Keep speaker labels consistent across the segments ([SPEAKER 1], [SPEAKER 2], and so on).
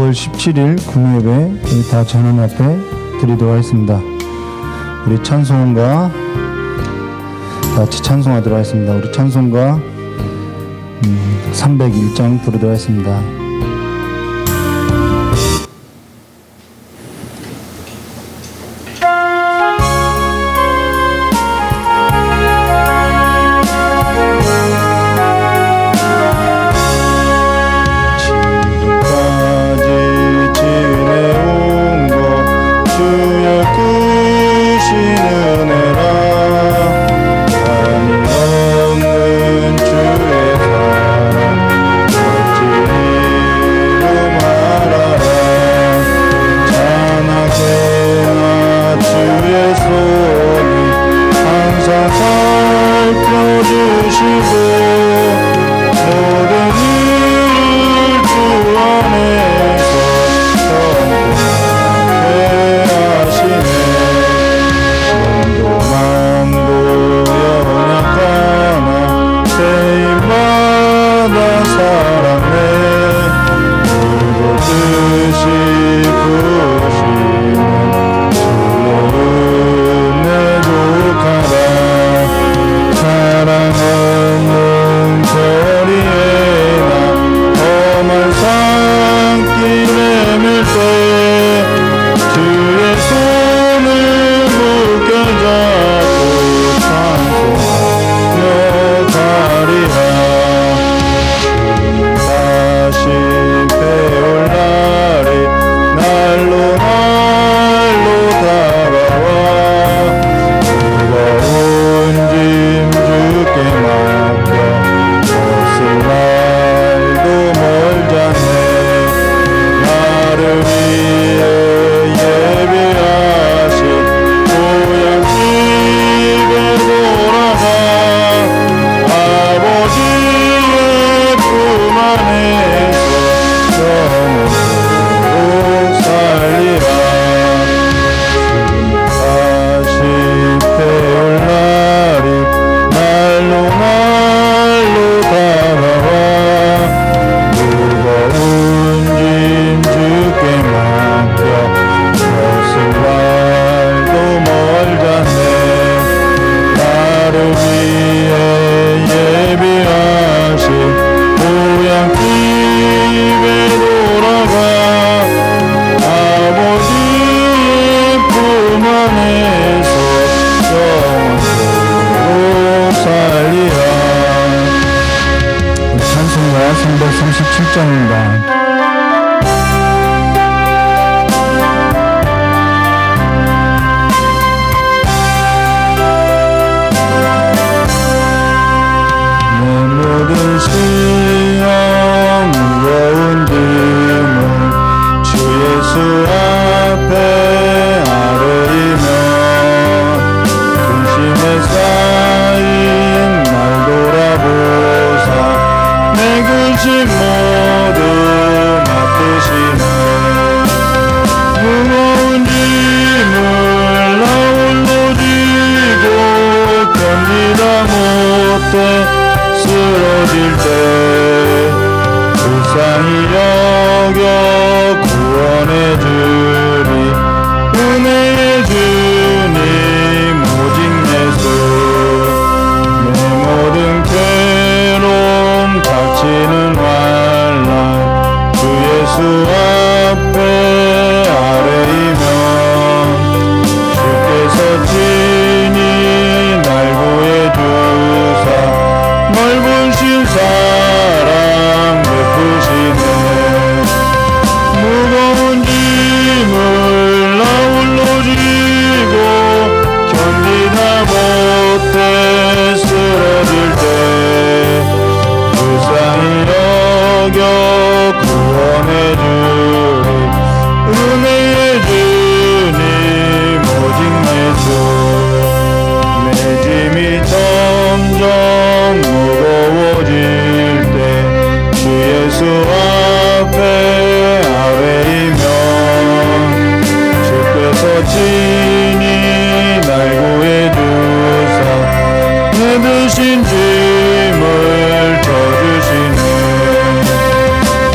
[SPEAKER 1] 6월 17일 금요예배 다 전원 앞에 드리도록 하겠습니다. 우리 찬송가 다 같이 찬송하도록 하겠습니다. 우리 찬송가 301장 부르도록 하겠습니다.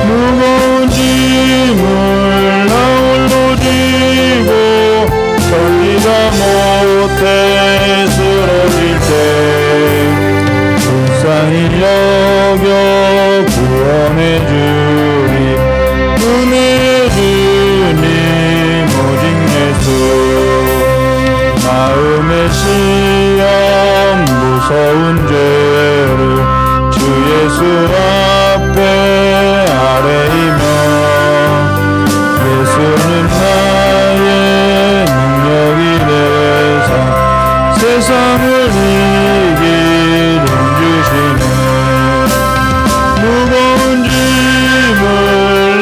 [SPEAKER 2] 무거운 짐을 마음의 시험 무서운 죄를 주 예수 앞에 아뢰이며 예수는 나의 능력이 되사 세상을 이길 힘 주시네. 무거운 짐을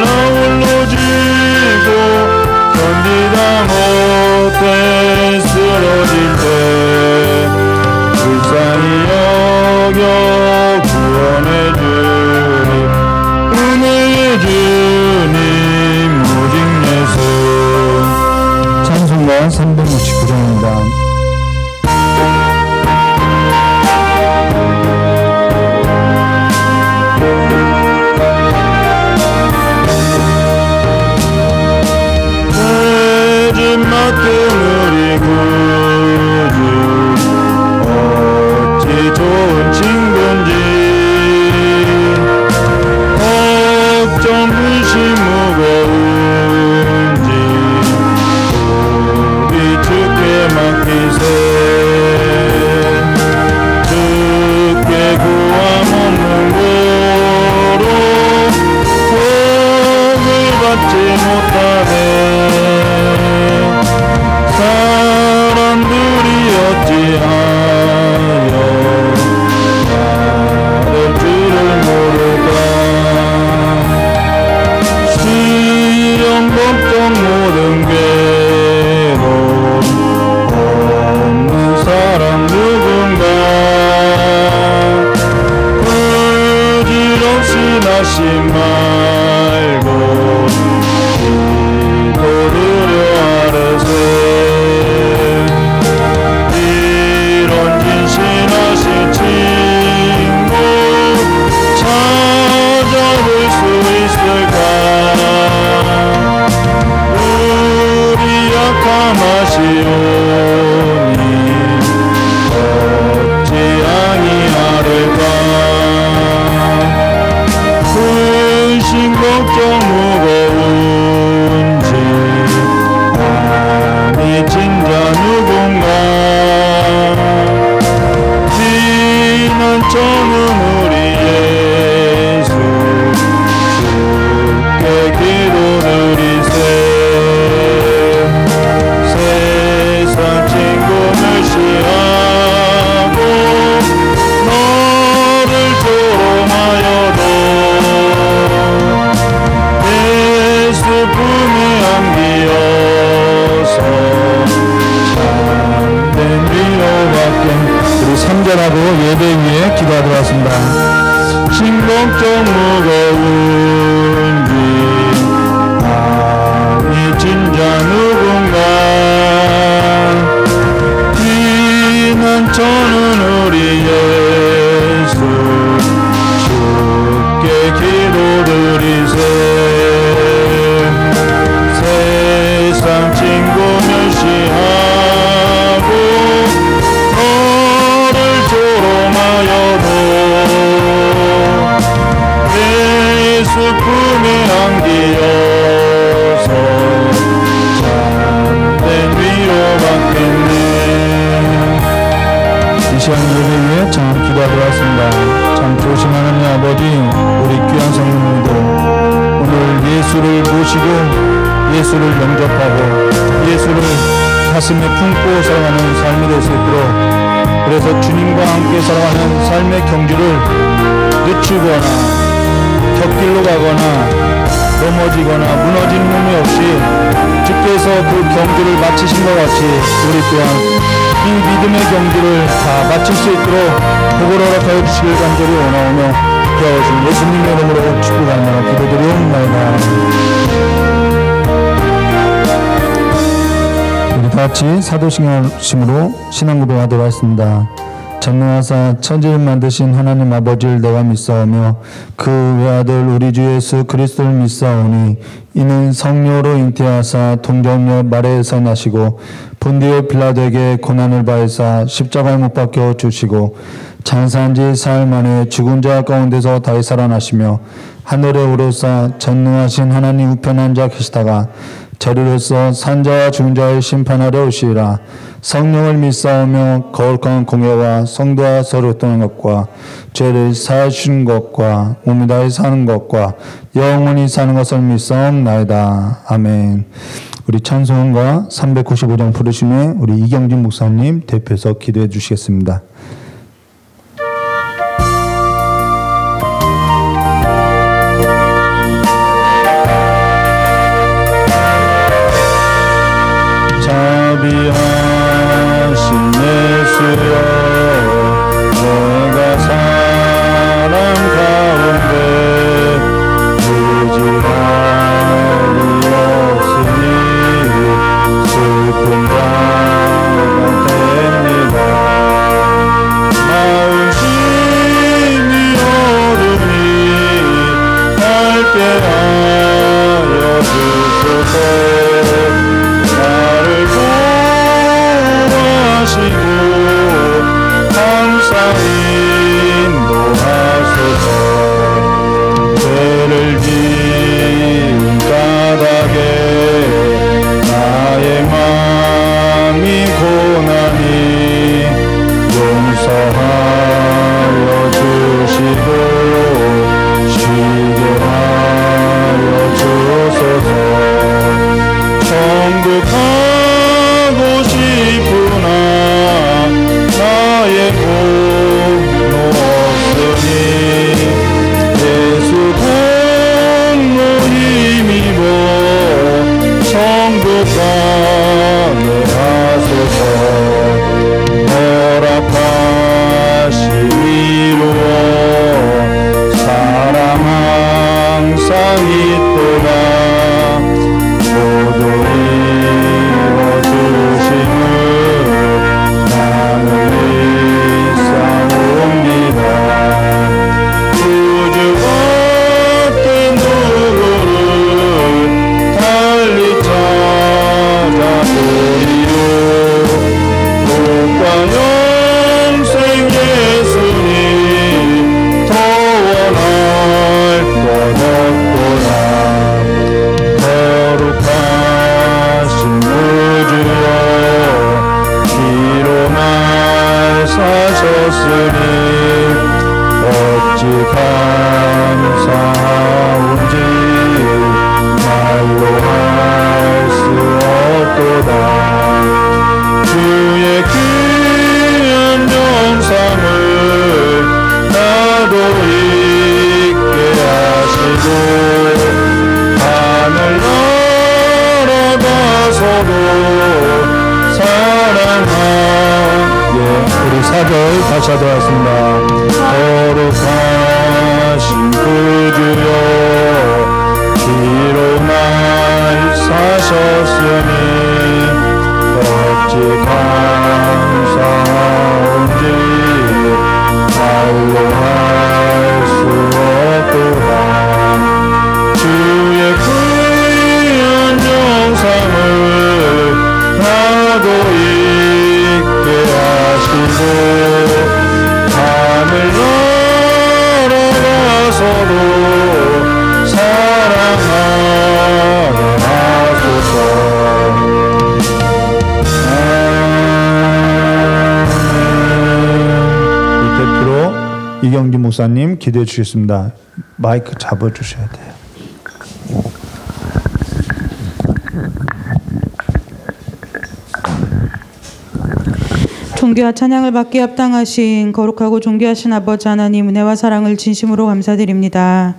[SPEAKER 2] 나 홀로 지고 견디다 못해 쓰러질 때 불쌍히 여겨 구원해 주리 은혜의 주님 오직 예수.
[SPEAKER 1] 찬송가 369장입니다.
[SPEAKER 2] 맡은 우리 구주 어찌 좋은 친구인지 걱정 근심 무거운지 우리 주께 맡기세. 주께 구함 없는 고로 복을 받지 못하네. 사람들이 어찌하여 나를 줄을 모를까. 시험 걱정 모든 괴로움 없는 사람 누군가. 부질없이 나시 말고 기도드려 아뢰세. 이런 진실하신 친구 찾아볼 수 있을까. 우리 약함 아시오니 어찌 아니하릴까. 근심 걱정 무거운지 아니 진짜 누군가. 피난처는 우리 예수 주께 기도드리세. 세상 친구 멸시하고 너를 조롱하여도 예수 품에 안기어서 참된 위로받게.
[SPEAKER 1] 우리 3절하고 예배 위에 기도하도록 하겠습니다.
[SPEAKER 2] 신걱정 무거운지 아니 진짜 누군가. 피난처는 우리 예수 주께 기도드리세. 세상 친구 멸시하고 너를 조롱하여도 예수 품에 안기어서 참된 위로받겠네.
[SPEAKER 1] 이 시간 예배 위에 참 기도하도록 하겠습니다. 참 좋으신 하나님 아버지, 우리 귀한 성도님들 오늘 예수를 모시고 예수를 영접하고 예수를 가슴에 품고 살아가는 삶이 될 수 있도록, 그래서 주님과 함께 살아가는 삶의 경주를 늦추거나 곁길로 가거나 넘어지거나 무너진 몸이 없이 주께서 그 경주를 마치신 것 같이 우리 또한 이 믿음의 경주를 다 마칠 수 있도록 복을 허락하여 주시길 간절히 원하오며 구하오신 예수님의 이름으로 축복하며 기도드리옵나이다. 우리 다같이 사도신앙심으로 신앙구도 하도록 하겠습니다. 전능하사 천지를 만드신 하나님 아버지를 내가 믿사오며 그 외아들 우리 주 예수 그리스도를 믿사오니 이는 성령으로 잉태하사 동정녀 마리아에서 나시고 본디오 빌라도에게 고난을 받으사 십자가에 못 박혀 주시고 장사한 지 사흘 만에 죽은 자 가운데서 다시 살아나시며 하늘에 오르사 전능하신 하나님 우편에 앉아 계시다가 저리로서 산자와 중자를 심판하려 오시리라. 성령을 믿사오며 거룩한 공예와 성도와 서로 떠는 것과 죄를 사하시는 것과 몸이 다해 사는 것과 영원히 사는 것을 믿사옵나이다. 아멘. 우리 찬송가 395장 부르심에 우리 이경진 목사님 대표해서 기도해 주시겠습니다.
[SPEAKER 2] 자비하신 예수여, 내가 사람 가운데 부지런히 없으니 슬픈 자가 됩니다. 마음심이 어두니 밝게 하여 주소서. 나를 구하시고 항상 인도하소서. 죄를 지은 까닭에 나의 마음이 고나니 용서하여 주시고 쉬게 하여 주소서. 천국하고 싶으나 나의 공로 없으니 예수 공로 힘입어 천국 가게 하소서. 허락하신 이루어 사랑 항상 있도다. 모두 이루어주심을 나는 믿사옵니다. 구주 같은 누구를 달리 찾아보리요. 복과 영생 예수님 더 원할 것 없도다. 거룩하신 우주여, 피로 날 사셨으니 어찌 감사한지 말로 할 수 없도다. 주의 귀한 영상을 나도 잊게 하시고 하늘 날아가서도 사랑하게.
[SPEAKER 1] 우리 사절 다시 하도록 하겠습니다.
[SPEAKER 2] 거룩하신 구주여, 피로 날 사셨으니 어찌 감사한지 말로 할 수 없도다. 주의 귀한 영상을 나도 잊게 하시고 하늘 날아가서도 사랑하게 하소서.
[SPEAKER 1] 우리 대표로 이경진 목사님 기도해 주시겠습니다. 마이크 잡아주셔야 돼요.
[SPEAKER 3] 존귀와 찬양을 받기에 합당하신 거룩하고 존귀하신 아버지 하나님, 은혜와 사랑을 진심으로 감사드립니다.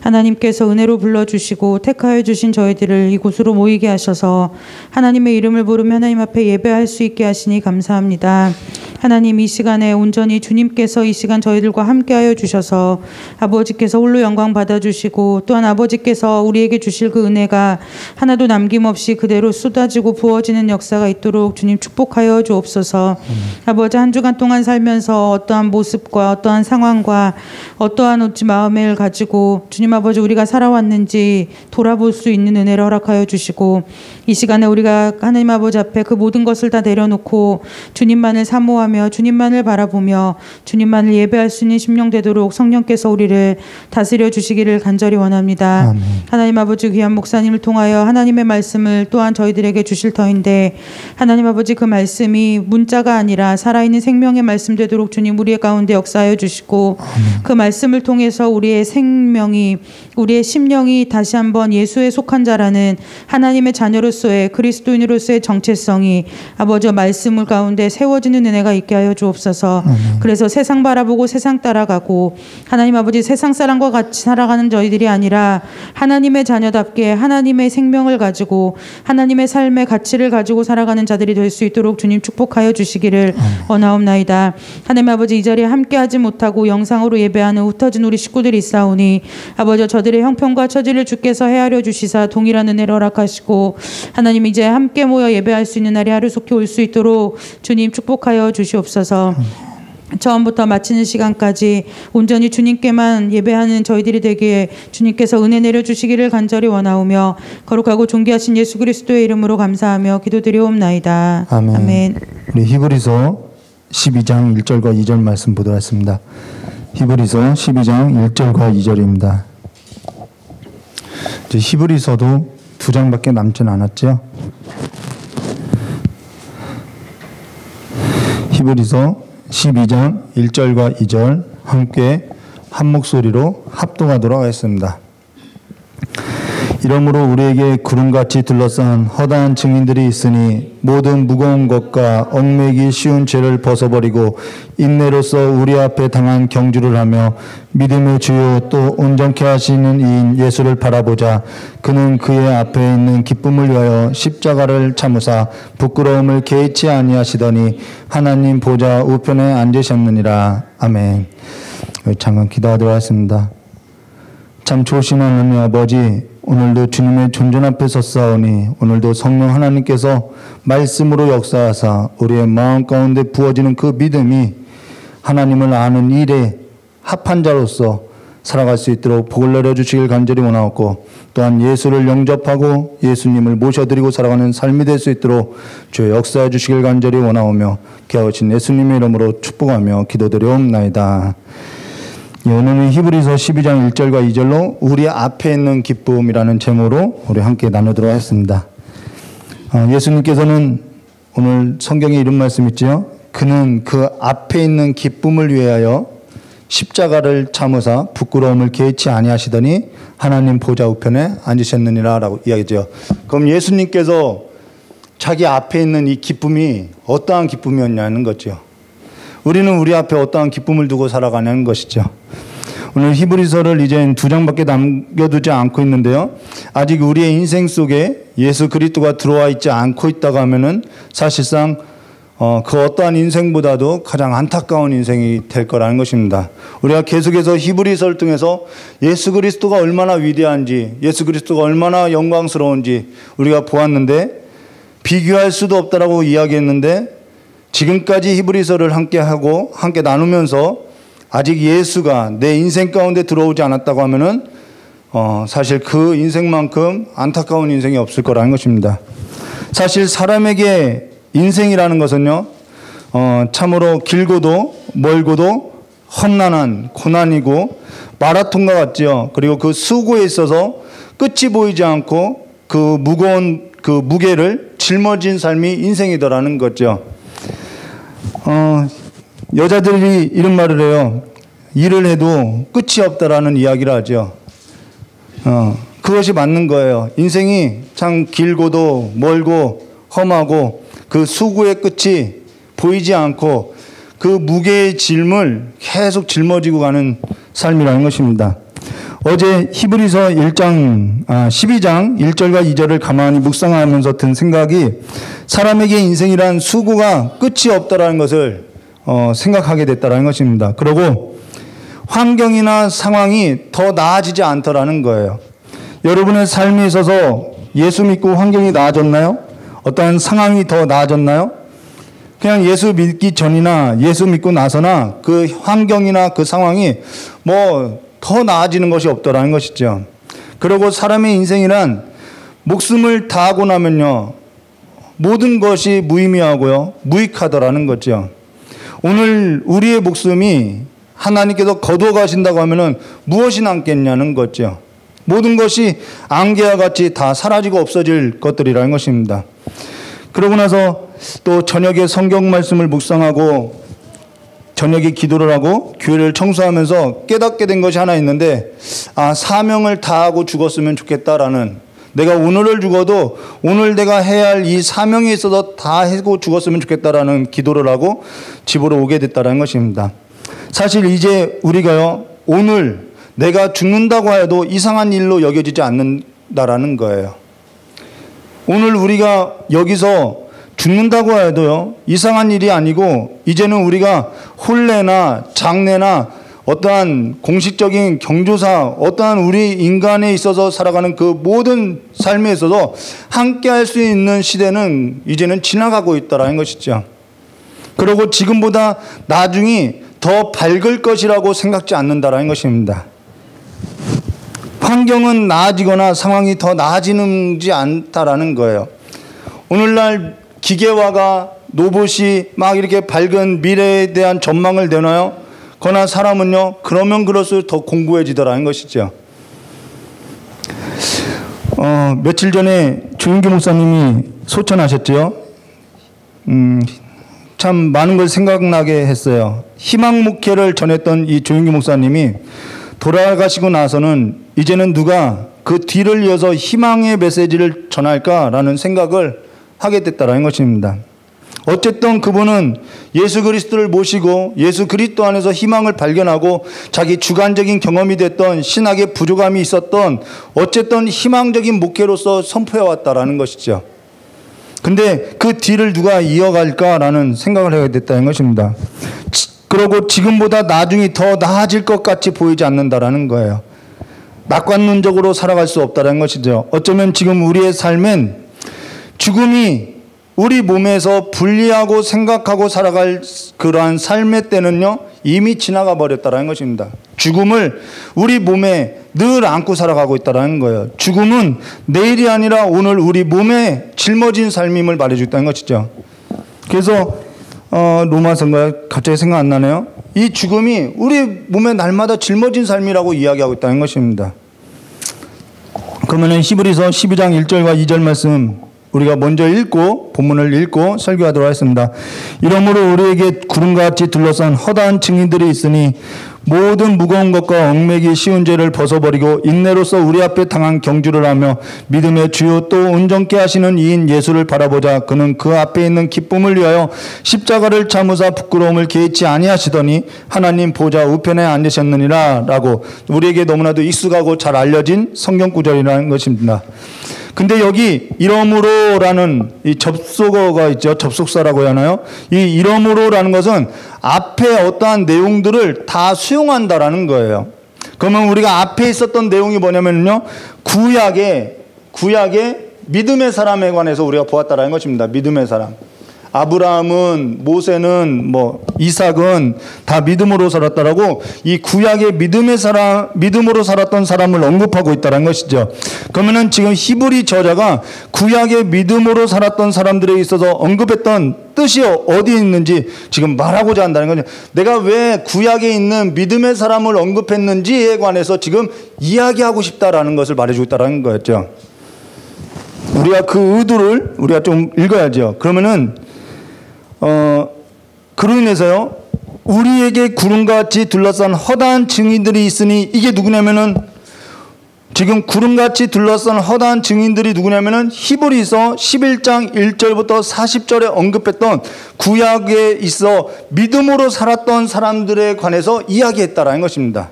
[SPEAKER 3] 하나님께서 은혜로 불러주시고 택하여 주신 저희들을 이곳으로 모이게 하셔서 하나님의 이름을 부르며 하나님 앞에 예배할 수 있게 하시니 감사합니다. 하나님, 이 시간에 온전히 주님께서 이 시간 저희들과 함께하여 주셔서 아버지께서 홀로 영광 받아주시고 또한 아버지께서 우리에게 주실 그 은혜가 하나도 남김없이 그대로 쏟아지고 부어지는 역사가 있도록 주님 축복하여 주옵소서. 아버지, 한 주간 동안 살면서 어떠한 모습과 어떠한 상황과 어떠한 마음을 가지고 주님 아버지 우리가 살아왔는지 돌아볼 수 있는 은혜를 허락하여 주시고, 이 시간에 우리가 하나님 아버지 앞에 그 모든 것을 다 내려놓고 주님만을 사모하며 주님만을 바라보며 주님만을 예배할 수 있는 심령 되도록 성령께서 우리를 다스려 주시기를 간절히 원합니다.
[SPEAKER 1] 아멘.
[SPEAKER 3] 하나님 아버지 귀한 목사님을 통하여 하나님의 말씀을 또한 저희들에게 주실 터인데 하나님 아버지 그 말씀이 문자가 아니라 살아있는 생명의 말씀 되도록 주님 우리의 가운데 역사하여 주시고 그 말씀을 통해서 우리의 생명이 우리의 심령이 다시 한번 예수에 속한 자라는 하나님의 자녀로서의 그리스도인으로서의 정체성이 아버지 말씀을 가운데 세워지는 은혜가 있게 하여 주옵소서. 그래서 세상 바라보고 세상 따라가고 하나님 아버지 세상 사람과 같이 살아가는 저희들이 아니라 하나님의 자녀답게 하나님의 생명을 가지고 하나님의 삶의 가치를 가지고 살아가는 자들이 될 수 있도록 주님 축복하여 주시기를 원하옵나이다. 하나님 아버지 이 자리에 함께하지 못하고 영상으로 예배하는 흩어진 우리 식구들이 있사오니 아버지 저들의 형편과 처지를 주께서 헤아려 주시사 동일한 은혜를 허락하시고 하나님 이제 함께 모여 예배할 수 있는 날이 하루속히 올 수 있도록 주님 축복하여 주시옵소서. 처음부터 마치는 시간까지 온전히 주님께만 예배하는 저희들이 되기에 주님께서 은혜 내려주시기를 간절히 원하오며 거룩하고 존귀하신 예수 그리스도의 이름으로 감사하며 기도드리옵나이다.
[SPEAKER 1] 아멘.
[SPEAKER 3] 아멘.
[SPEAKER 1] 우리 히브리서 12장 1절과 2절 말씀 보도록 하겠습니다. 히브리서 12장 1절과 2절입니다. 히브리서도 2장밖에 남진 않았죠. 히브리서 12장 1절과 2절 함께 한 목소리로 합동하도록 하겠습니다. 이러므로 우리에게 구름같이 둘러싼 허다한 증인들이 있으니 모든 무거운 것과 얽매기 쉬운 죄를 벗어버리고 인내로서 우리 앞에 당한 경주를 하며 믿음의 주요 또 온전케 하시는 이인 예수를 바라보자. 그는 그의 앞에 있는 기쁨을 위하여 십자가를 참으사 부끄러움을 개의치 아니하시더니 하나님 보좌 우편에 앉으셨느니라. 아멘. 잠깐 기도하도록 하겠습니다. 참 좋으신 하나님 아버지, 오늘도 주님의 존전 앞에 섰사오니 오늘도 성령 하나님께서 말씀으로 역사하사 우리의 마음 가운데 부어지는 그 믿음이 하나님을 아는 일에 합한 자로서 살아갈 수 있도록 복을 내려주시길 간절히 원하옵고 또한 예수를 영접하고 예수님을 모셔드리고 살아가는 삶이 될 수 있도록 주의 역사해 주시길 간절히 원하오며 귀하신 예수님의 이름으로 축복하며 기도드리옵나이다. 오늘은 히브리서 12장 1절과 2절로 우리 앞에 있는 기쁨이라는 제목으로 우리 함께 나누도록 하겠습니다. 예수님께서는 오늘 성경에 이런 말씀 있죠. 그는 그 앞에 있는 기쁨을 위하여 십자가를 참으사 부끄러움을 개의치 아니하시더니 하나님 보좌 우편에 앉으셨느니라 라고 이야기죠. 그럼 예수님께서 자기 앞에 있는 이 기쁨이 어떠한 기쁨이었냐는 거죠. 우리는 우리 앞에 어떠한 기쁨을 두고 살아가냐는 것이죠. 오늘 히브리서를 이제 2장밖에 남겨두지 않고 있는데요. 아직 우리의 인생 속에 예수 그리스도가 들어와 있지 않고 있다고 하면은 사실상 그 어떠한 인생보다도 가장 안타까운 인생이 될 거라는 것입니다. 우리가 계속해서 히브리서를 통해서 예수 그리스도가 얼마나 위대한지, 예수 그리스도가 얼마나 영광스러운지 우리가 보았는데 비교할 수도 없다라고 이야기했는데 지금까지 히브리서를 함께 하고 함께 나누면서 아직 예수가 내 인생 가운데 들어오지 않았다고 하면은 사실 그 인생만큼 안타까운 인생이 없을 거라는 것입니다. 사실 사람에게 인생이라는 것은요, 참으로 길고도 멀고도 험난한 고난이고 마라톤과 같지요. 그리고 그 수고에 있어서 끝이 보이지 않고 그 무거운 그 무게를 짊어진 삶이 인생이더라는 거죠. 여자들이 이런 말을 해요. 일을 해도 끝이 없다라는 이야기를 하죠. 그것이 맞는 거예요. 인생이 참 길고도 멀고 험하고 그 수고의 끝이 보이지 않고 그 무게의 짐을 계속 짊어지고 가는 삶이라는 것입니다. 어제 히브리서 12장 1절과 2절을 가만히 묵상하면서 든 생각이 사람에게 인생이란 수고가 끝이 없다라는 것을 생각하게 됐다라는 것입니다. 그리고 환경이나 상황이 더 나아지지 않더라는 거예요. 여러분의 삶에 있어서 예수 믿고 환경이 나아졌나요? 어떠한 상황이 더 나아졌나요? 그냥 예수 믿기 전이나 예수 믿고 나서나 그 환경이나 그 상황이 더 나아지는 것이 없더라는 것이죠. 그리고 사람의 인생이란 목숨을 다하고 나면요, 모든 것이 무의미하고요, 무익하더라는 거죠. 오늘 우리의 목숨이 하나님께서 거두어 가신다고 하면은 무엇이 남겠냐는 거죠. 모든 것이 안개와 같이 다 사라지고 없어질 것들이라는 것입니다. 그러고 나서 또 저녁에 성경 말씀을 묵상하고 저녁에 기도를 하고 교회를 청소하면서 깨닫게 된 것이 하나 있는데, 사명을 다하고 죽었으면 좋겠다라는, 내가 오늘을 죽어도 오늘 내가 해야 할 이 사명에 있어서 다 하고 죽었으면 좋겠다라는 기도를 하고 집으로 오게 됐다는 것입니다. 사실 이제 우리가요, 오늘 내가 죽는다고 해도 이상한 일로 여겨지지 않는다라는 거예요. 오늘 우리가 여기서 죽는다고 해도요, 이상한 일이 아니고, 이제는 우리가 혼례나 장례나 어떠한 공식적인 경조사, 어떠한 우리 인간에 있어서 살아가는 그 모든 삶에 있어서 함께 할 수 있는 시대는 이제는 지나가고 있다라는 것이죠. 그리고 지금보다 나중이 더 밝을 것이라고 생각지 않는다라는 것입니다. 환경은 나아지거나 상황이 더 나아지지 않다라는 거예요. 오늘날 기계화가, 로봇이 막 이렇게 밝은 미래에 대한 전망을 내놔요. 그러나 사람은요, 그러면 그럴수록 더 공고해지더라는 것이죠. 며칠 전에 조윤규 목사님이 소천하셨죠. 참 많은 걸 생각나게 했어요. 희망 목회를 전했던 이 조윤규 목사님이 돌아가시고 나서는 이제는 누가 그 뒤를 이어서 희망의 메시지를 전할까라는 생각을 하게 됐다는 것입니다. 어쨌든 그분은 예수 그리스도를 모시고 예수 그리스도 안에서 희망을 발견하고 자기 주관적인 경험이 됐던 신학의 부족함이 있었던 어쨌든 희망적인 목회로서 선포해왔다라는 것이죠. 근데 그 뒤를 누가 이어갈까라는 생각을 하게 됐다는 것입니다. 그러고 지금보다 나중이 더 나아질 것 같이 보이지 않는다라는 거예요. 낙관론적으로 살아갈 수 없다는 것이죠. 어쩌면 지금 우리의 삶은 죽음이 우리 몸에서 분리하고 생각하고 살아갈 그러한 삶의 때는요, 이미 지나가 버렸다는 것입니다. 죽음을 우리 몸에 늘 안고 살아가고 있다는 거예요. 죽음은 내일이 아니라 오늘 우리 몸에 짊어진 삶임을 말해주겠다는 것이죠. 그래서 로마서인가요? 갑자기 생각 안 나네요. 이 죽음이 우리 몸에 날마다 짊어진 삶이라고 이야기하고 있다는 것입니다. 그러면 히브리서 12장 1절과 2절 말씀 우리가 먼저 읽고 본문을 읽고 설교하도록 하겠습니다. 이러므로 우리에게 구름과 같이 둘러싼 허다한 증인들이 있으니 모든 무거운 것과 얽매기 쉬운 죄를 벗어버리고 인내로서 우리 앞에 당한 경주를 하며 믿음의 주요 또 온전케 하시는 이인 예수를 바라보자. 그는 그 앞에 있는 기쁨을 위하여 십자가를 참으사 부끄러움을 개의치 아니하시더니 하나님 보좌 우편에 앉으셨느니라 라고 우리에게 너무나도 익숙하고 잘 알려진 성경 구절이라는 것입니다. 근데 여기 이러므로라는 이 접속어가 있죠. 접속사라고 하나요? 이 이러므로라는 것은 앞에 어떠한 내용들을 다 수용한다라는 거예요. 그러면 우리가 앞에 있었던 내용이 뭐냐면요, 구약의 믿음의 사람에 관해서 우리가 보았다라는 것입니다. 믿음의 사람. 아브라함은, 모세는, 이삭은 다 믿음으로 살았다라고 이 구약의 믿음으로 살았던 사람을 언급하고 있다는 것이죠. 그러면은 지금 히브리 저자가 구약의 믿음으로 살았던 사람들에 있어서 언급했던 뜻이 어디 있는지 지금 말하고자 한다는 거죠. 내가 왜 구약에 있는 믿음의 사람을 언급했는지에 관해서 지금 이야기하고 싶다라는 것을 말해주고 있다는 거였죠. 우리가 그 의도를 우리가 좀 읽어야죠. 그러면은 그로 인해서요, 우리에게 구름같이 둘러싼 허다한 증인들이 있으니 이게 누구냐면은 지금 구름같이 둘러싼 허다한 증인들이 누구냐면은 히브리서 11장 1절부터 40절에 언급했던 구약에 있어 믿음으로 살았던 사람들에 관해서 이야기했다라는 것입니다.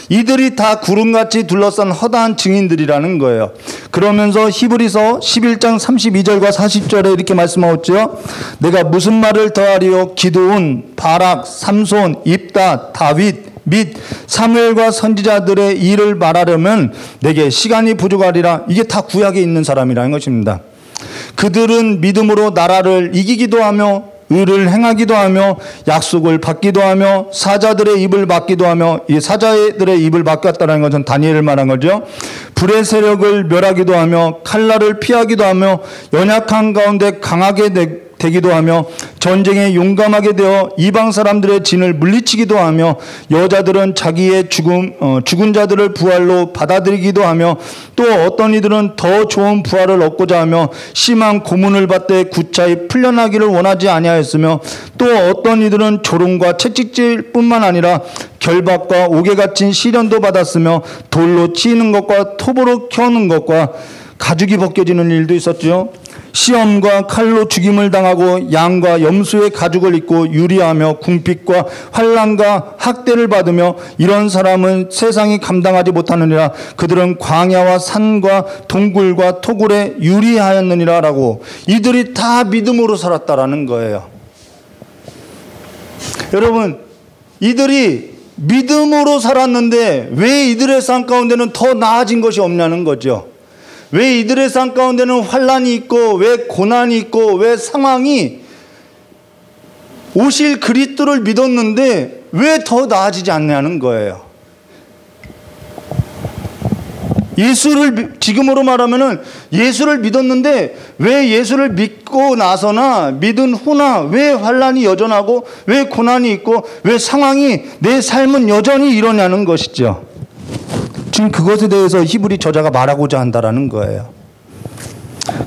[SPEAKER 1] 이들이 다 구름같이 둘러싼 허다한 증인들이라는 거예요. 그러면서 히브리서 11장 32절과 40절에 이렇게 말씀하였죠. 내가 무슨 말을 더하리요? 기드온, 바락, 삼손, 입다, 다윗 및 사무엘과 선지자들의 일을 말하려면 내게 시간이 부족하리라. 이게 다 구약에 있는 사람이라는 것입니다. 그들은 믿음으로 나라를 이기기도 하며 의를 행하기도 하며 약속을 받기도 하며 사자들의 입을 막기도 하며, 이 사자들의 입을 막았다는 것은 다니엘을 말한 거죠. 불의 세력을 멸하기도 하며 칼날을 피하기도 하며 연약한 가운데 강하게 되기도 하며 전쟁에 용감하게 되어 이방 사람들의 진을 물리치기도 하며 여자들은 자기의 죽은 자들을 부활로 받아들이기도 하며 또 어떤 이들은 더 좋은 부활을 얻고자 하며 심한 고문을 받되 구차히 풀려나기를 원하지 아니하였으며 또 어떤 이들은 조롱과 채찍질 뿐만 아니라 결박과 옥에 갇힌 시련도 받았으며 돌로 치이는 것과 톱으로 켜는 것과 가죽이 벗겨지는 일도 있었죠. 시험과 칼로 죽임을 당하고 양과 염소의 가죽을 입고 유리하며 궁핍과 환난과 학대를 받으며 이런 사람은 세상이 감당하지 못하느니라. 그들은 광야와 산과 동굴과 토굴에 유리하였느니라 라고 이들이 다 믿음으로 살았다라는 거예요. 여러분, 이들이 믿음으로 살았는데 왜 이들의 삶 가운데는 더 나아진 것이 없냐는 거죠. 왜 이들의 삶 가운데는 환난이 있고 왜 고난이 있고 왜 상황이 오실 그리스도를 믿었는데 왜 더 나아지지 않냐는 거예요. 예수를 지금으로 말하면은 예수를 믿었는데 왜 예수를 믿고 나서나 믿은 후나 왜 환난이 여전하고 왜 고난이 있고 왜 상황이 내 삶은 여전히 이러냐는 것이죠. 지금 그것에 대해서 히브리 저자가 말하고자 한다라는 거예요.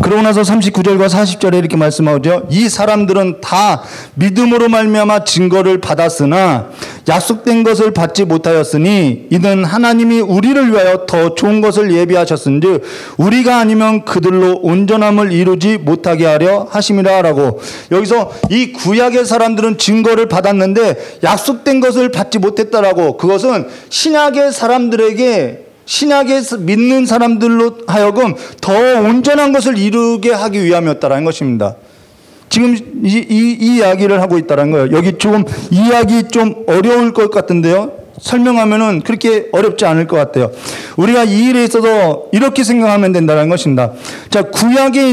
[SPEAKER 1] 그러고 나서 39절과 40절에 이렇게 말씀하죠. 이 사람들은 다 믿음으로 말미암아 증거를 받았으나 약속된 것을 받지 못하였으니 이는 하나님이 우리를 위하여 더 좋은 것을 예비하셨은즉 우리가 아니면 그들로 온전함을 이루지 못하게 하려 하심이라 라고. 여기서 이 구약의 사람들은 증거를 받았는데 약속된 것을 받지 못했다라고. 그것은 신약의 사람들에게 신약에 믿는 사람들로 하여금 더 온전한 것을 이루게 하기 위함이었다라는 것입니다. 지금 이 이야기를 하고 있다는 거예요. 여기 조금 이야기 좀 어려울 것 같은데요. 설명하면은 그렇게 어렵지 않을 것 같아요. 우리가 이 일에 있어서 이렇게 생각하면 된다는 것입니다. 자, 구약에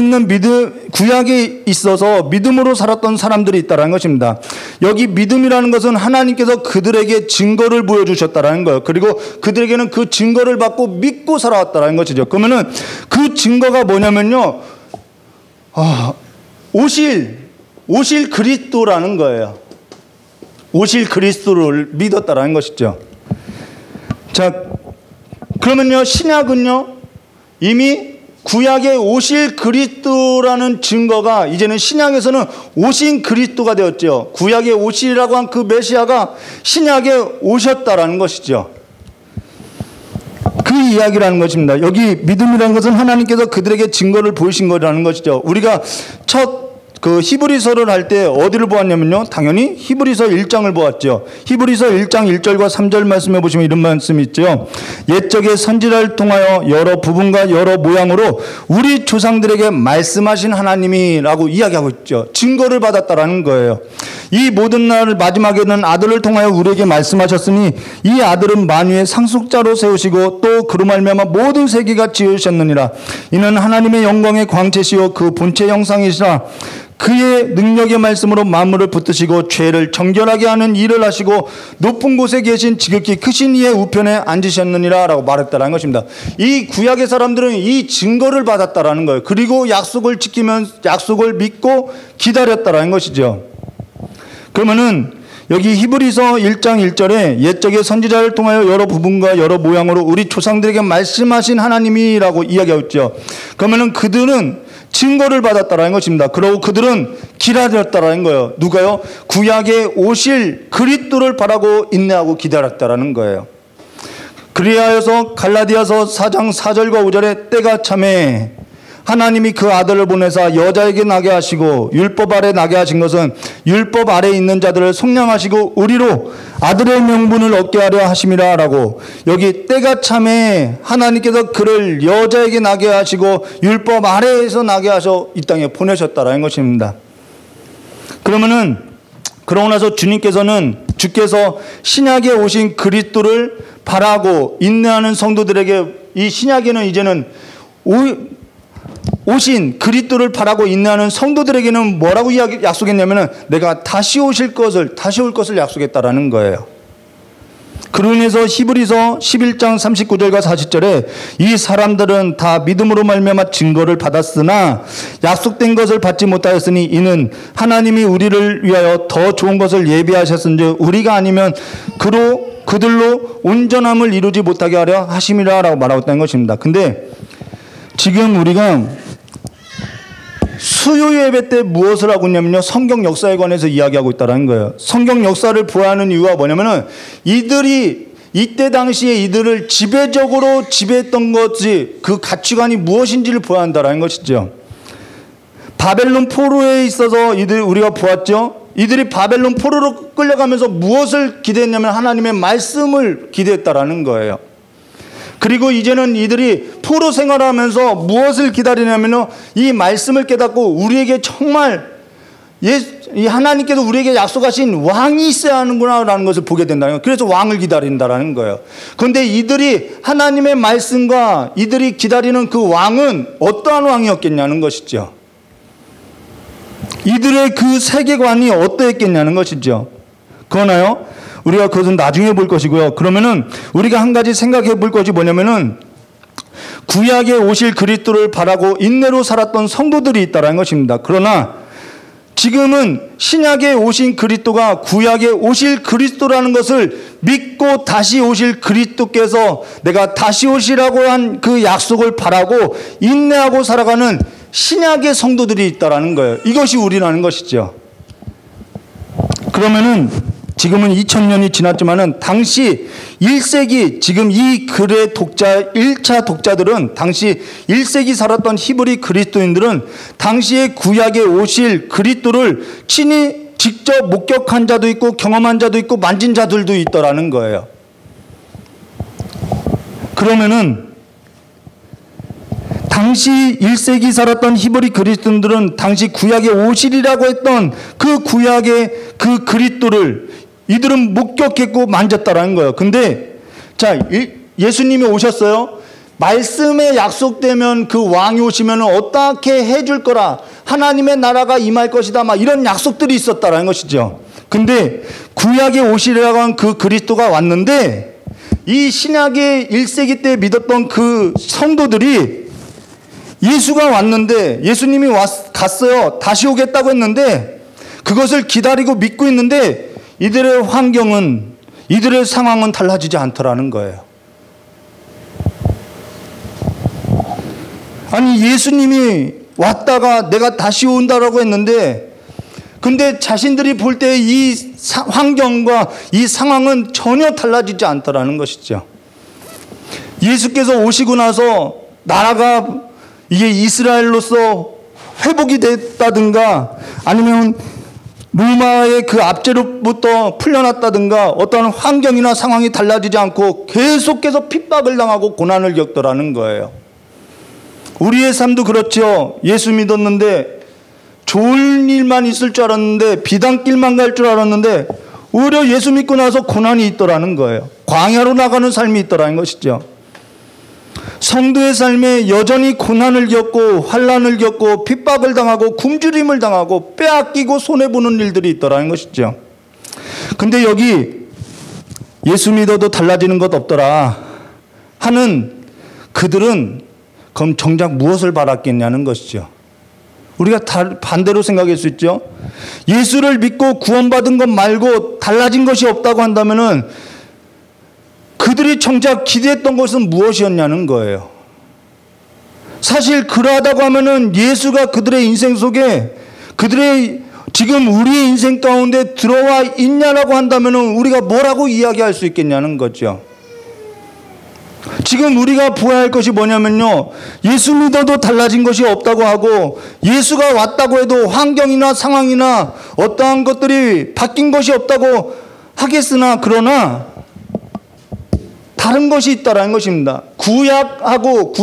[SPEAKER 1] 있어서 믿음으로 살았던 사람들이 있다는 것입니다. 여기 믿음이라는 것은 하나님께서 그들에게 증거를 보여주셨다는 거예요. 그리고 그들에게는 그 증거를 받고 믿고 살아왔다는 것이죠. 그러면은 그 증거가 뭐냐면요, 오실 그리스도라는 거예요. 오실 그리스도를 믿었다라는 것이죠. 자, 그러면요, 신약은요, 이미 구약에 오실 그리스도라는 증거가 이제는 신약에서는 오신 그리스도가 되었죠. 구약에 오시라고 한 그 메시아가 신약에 오셨다라는 것이죠. 그 이야기라는 것입니다. 여기 믿음이라는 것은 하나님께서 그들에게 증거를 보이신 거라는 것이죠. 우리가 첫 히브리서를 할 때 어디를 보았냐면요, 당연히 히브리서 1장을 보았죠. 히브리서 1장 1절과 3절 말씀해 보시면 이런 말씀이 있죠. 옛적의 선지자를 통하여 여러 부분과 여러 모양으로 우리 조상들에게 말씀하신 하나님이라고 이야기하고 있죠. 증거를 받았다라는 거예요. 이 모든 날을 마지막에는 아들을 통하여 우리에게 말씀하셨으니 이 아들은 만유의 상속자로 세우시고 또 그로 말미암아 모든 세계가 지으셨느니라. 이는 하나님의 영광의 광채시요 그 본체 형상이시라. 그의 능력의 말씀으로 만물을 붙드시고 죄를 정결하게 하는 일을 하시고 높은 곳에 계신 지극히 크신 이의 우편에 앉으셨느니라 라고 말했다라는 것입니다. 이 구약의 사람들은 이 증거를 받았다라는 거예요. 그리고 약속을 지키면 약속을 믿고 기다렸다라는 것이죠. 그러면은 여기 히브리서 1장 1절에 옛적의 선지자를 통하여 여러 부분과 여러 모양으로 우리 조상들에게 말씀하신 하나님이라고 이야기하고 있죠. 그러면은 그들은 증거를 받았다라는 것입니다. 그리고 그들은 기다렸다라는 거예요. 누가요? 구약에 오실 그리스도를 바라고 인내하고 기다렸다라는 거예요. 그리하여서 갈라디아서 4장 4절과 5절에 때가 참에 하나님이 그 아들을 보내사 여자에게 나게 하시고 율법 아래 나게 하신 것은 율법 아래 있는 자들을 속량하시고 우리로 아들의 명분을 얻게 하려 하심이라 라고. 여기 때가 참에 하나님께서 그를 여자에게 나게 하시고 율법 아래에서 나게 하셔 이 땅에 보내셨다라는 것입니다. 그러고 나서 주께서 신약에 오신 그리스도를 바라고 인내하는 성도들에게 이 신약에는 이제는 오신 그리스도를 바라고 인내하는 성도들에게는 뭐라고 약속했냐면은 내가 다시 올 것을 약속했다라는 거예요. 그로 인해서 히브리서 11장 39절과 40절에 이 사람들은 다 믿음으로 말미암아 증거를 받았으나 약속된 것을 받지 못하였으니 이는 하나님이 우리를 위하여 더 좋은 것을 예비하셨은즉 우리가 아니면 그들로 온전함을 이루지 못하게 하려 하심이라 라고 말하고 있다는 것입니다. 근데 지금 우리가 수요 예배 때 무엇을 하고 있냐면요, 성경 역사에 관해서 이야기하고 있다는 거예요. 성경 역사를 보아하는 이유가 뭐냐면은 이때 당시에 이들을 지배적으로 지배했던 것이 그 가치관이 무엇인지를 보아야 한다는 것이죠. 바벨론 포로에 있어서 우리가 보았죠. 이들이 바벨론 포로로 끌려가면서 무엇을 기대했냐면 하나님의 말씀을 기대했다라는 거예요. 그리고 이제는 이들이 포로 생활하면서 무엇을 기다리냐면요, 이 말씀을 깨닫고 우리에게 정말 이 하나님께서 우리에게 약속하신 왕이 있어야 하는구나라는 것을 보게 된다는 거예요. 그래서 왕을 기다린다라는 거예요. 그런데 이들이 하나님의 말씀과 이들이 기다리는 그 왕은 어떠한 왕이었겠냐는 것이죠. 이들의 그 세계관이 어떠했겠냐는 것이죠. 그러나요? 우리가 그것은 나중에 볼 것이고요. 그러면은 우리가 한 가지 생각해 볼 것이 뭐냐면은 구약에 오실 그리스도를 바라고 인내로 살았던 성도들이 있다는 것입니다. 그러나 지금은 신약에 오신 그리스도가 구약에 오실 그리스도라는 것을 믿고 다시 오실 그리스도께서 내가 다시 오시라고 한 그 약속을 바라고 인내하고 살아가는 신약의 성도들이 있다는 거예요. 이것이 우리라는 것이죠. 그러면은 지금은 2000년이 지났지만은 당시 1세기 지금 이 글의 독자 1차 독자들은 당시 1세기 살았던 히브리 그리스도인들은 당시에 구약에 오실 그리스도를 친히 직접 목격한 자도 있고 경험한 자도 있고 만진 자들도 있더라는 거예요. 그러면은 당시 1세기 살았던 히브리 그리스도인들은 당시 구약에 오시리라고 했던 그 구약의 그 그리스도를 이들은 목격했고 만졌다라는 거예요. 근데 자, 예수님이 오셨어요. 말씀에 약속되면 그 왕이 오시면 어떻게 해줄 거라, 하나님의 나라가 임할 것이다, 막 이런 약속들이 있었다라는 것이죠. 근데 구약에 오시리라고 한 그 그리스도가 왔는데 이 신약의 1세기 때 믿었던 그 성도들이 예수가 왔는데 예수님이 갔어요. 다시 오겠다고 했는데 그것을 기다리고 믿고 있는데 이들의 환경은, 이들의 상황은 달라지지 않더라는 거예요. 아니, 예수님이 왔다가 내가 다시 온다라고 했는데 근데 자신들이 볼 때 이 환경과 이 상황은 전혀 달라지지 않더라는 것이죠. 예수께서 오시고 나서 나라가 이게 이스라엘로서 회복이 됐다든가 아니면 로마의 그 압제로부터 풀려났다든가 어떠한 환경이나 상황이 달라지지 않고 계속해서 핍박을 당하고 고난을 겪더라는 거예요. 우리의 삶도 그렇죠. 예수 믿었는데 좋은 일만 있을 줄 알았는데 비단길만 갈 줄 알았는데 오히려 예수 믿고 나서 고난이 있더라는 거예요. 광야로 나가는 삶이 있더라는 것이죠. 성도의 삶에 여전히 고난을 겪고 환난을 겪고 핍박을 당하고 굶주림을 당하고 빼앗기고 손해보는 일들이 있더라는 것이죠. 근데 여기 예수 믿어도 달라지는 것 없더라 하는 그들은 그럼 정작 무엇을 바랐겠냐는 것이죠. 우리가 반대로 생각할 수 있죠. 예수를 믿고 구원받은 것 말고 달라진 것이 없다고 한다면은 그들이 정작 기대했던 것은 무엇이었냐는 거예요. 사실 그러하다고 하면은 예수가 그들의 인생 속에 그들의 지금 우리의 인생 가운데 들어와 있냐라고 한다면은 우리가 뭐라고 이야기할 수 있겠냐는 거죠. 지금 우리가 보아야 할 것이 뭐냐면요, 예수 믿어도 달라진 것이 없다고 하고 예수가 왔다고 해도 환경이나 상황이나 어떠한 것들이 바뀐 것이 없다고 하겠으나 그러나 다른 것이 있다라는 것입니다. 구약하고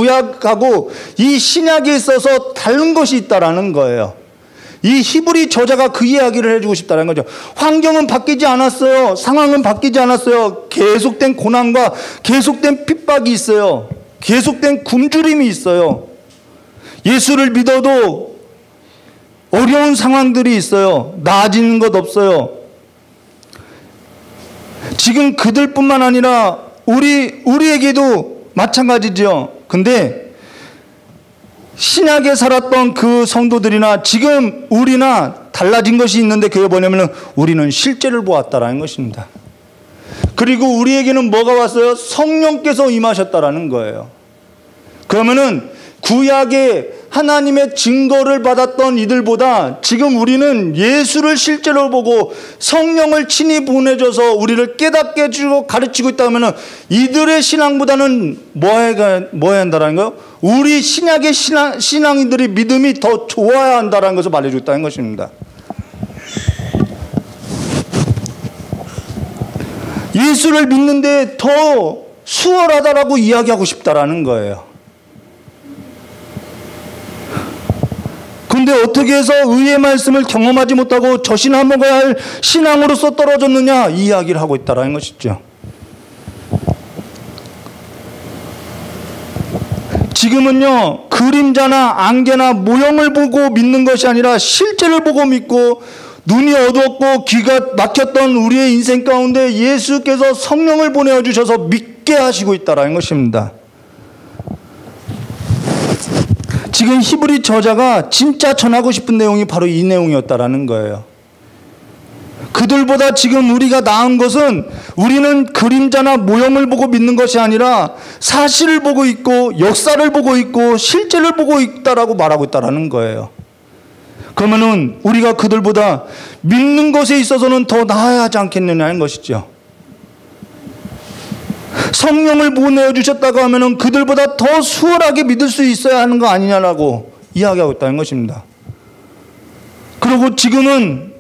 [SPEAKER 1] 이 신약에 있어서 다른 것이 있다라는 거예요. 이 히브리 저자가 그 이야기를 해주고 싶다는 거죠. 환경은 바뀌지 않았어요. 상황은 바뀌지 않았어요. 계속된 고난과 계속된 핍박이 있어요. 계속된 굶주림이 있어요. 예수를 믿어도 어려운 상황들이 있어요. 나아지는 것 없어요. 지금 그들뿐만 아니라 우리에게도 마찬가지죠. 근데 신약에 살았던 그 성도들이나 지금 우리나 달라진 것이 있는데 그게 뭐냐면 우리는 실제를 보았다라는 것입니다. 그리고 우리에게는 뭐가 왔어요? 성령께서 임하셨다라는 거예요. 그러면은 구약의 하나님의 증거를 받았던 이들보다 지금 우리는 예수를 실제로 보고 성령을 친히 보내줘서 우리를 깨닫게 해주고 가르치고 있다면 이들의 신앙보다는 뭐 해야 한다는 거예요? 우리 신약의 신앙인들의 믿음이 더 좋아야 한다는 것을 말해주고 있다는 것입니다. 예수를 믿는데 더 수월하다라고 이야기하고 싶다라는 거예요. 근데 어떻게 해서 의의 말씀을 경험하지 못하고 저신함먹어야 할 신앙으로서 떨어졌느냐 이 이야기를 하고 있다라는 것이죠. 지금은요 그림자나 안개나 모형을 보고 믿는 것이 아니라 실제를 보고 믿고 눈이 어두웠고 귀가 막혔던 우리의 인생 가운데 예수께서 성령을 보내주셔서 믿게 하시고 있다라는 것입니다. 지금 히브리 저자가 진짜 전하고 싶은 내용이 바로 이 내용이었다라는 거예요. 그들보다 지금 우리가 나은 것은 우리는 그림자나 모형을 보고 믿는 것이 아니라 사실을 보고 있고 역사를 보고 있고 실제를 보고 있다라고 말하고 있다라는 거예요. 그러면은 우리가 그들보다 믿는 것에 있어서는 더 나아야 하지 않겠느냐는 것이죠. 성령을 보내주셨다고 하면은 그들보다 더 수월하게 믿을 수 있어야 하는 거 아니냐라고 이야기하고 있다는 것입니다. 그리고 지금은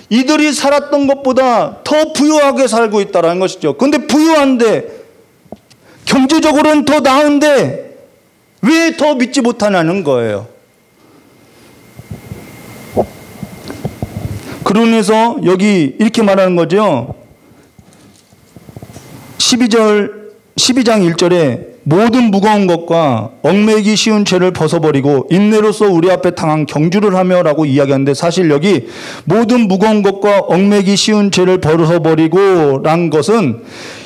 [SPEAKER 1] 이들이 살았던 것보다 더 부유하게 살고 있다는 것이죠. 그런데 부유한데 경제적으로는 더 나은데 왜 더 믿지 못하냐는 거예요. 그러면서 여기 이렇게 말하는 거죠. 12장 1절에 모든 무거운 것과 얽매이기 쉬운 죄를 벗어버리고 인내로서 우리 앞에 당한 경주를 하며 라고 이야기하는데 사실 여기 모든 무거운 것과 얽매이기 쉬운 죄를 벗어버리고 라는 것은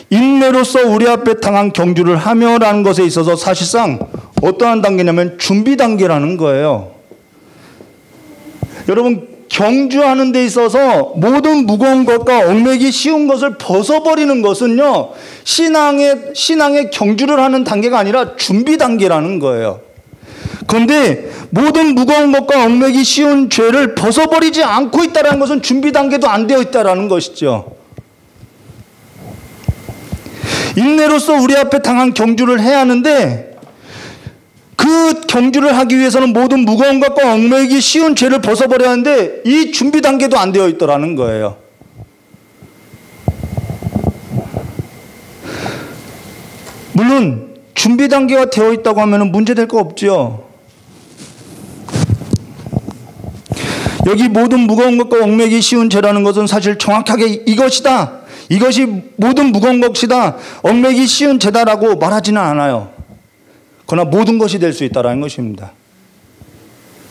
[SPEAKER 1] 인내로서 우리 앞에 당한 경주를 하며 라는 것에 있어서 사실상 어떠한 단계냐면 준비 단계라는 거예요. 여러분 경주하는 데 있어서 모든 무거운 것과 얽매이기 쉬운 것을 벗어버리는 것은요 신앙의 경주를 하는 단계가 아니라 준비 단계라는 거예요. 그런데 모든 무거운 것과 얽매이기 쉬운 죄를 벗어버리지 않고 있다는 것은 준비 단계도 안 되어 있다는 것이죠. 인내로서 우리 앞에 당한 경주를 해야 하는데 그 경주를 하기 위해서는 모든 무거운 것과 얽매이기 쉬운 죄를 벗어버려야 하는데 이 준비 단계도 안 되어 있더라는 거예요. 물론 준비 단계가 되어 있다고 하면 문제될 거 없죠. 여기 모든 무거운 것과 얽매이기 쉬운 죄라는 것은 사실 정확하게 이것이다. 이것이 모든 무거운 것이다. 얽매이기 쉬운 죄다라고 말하지는 않아요. 그러나 모든 것이 될 수 있다는 것입니다.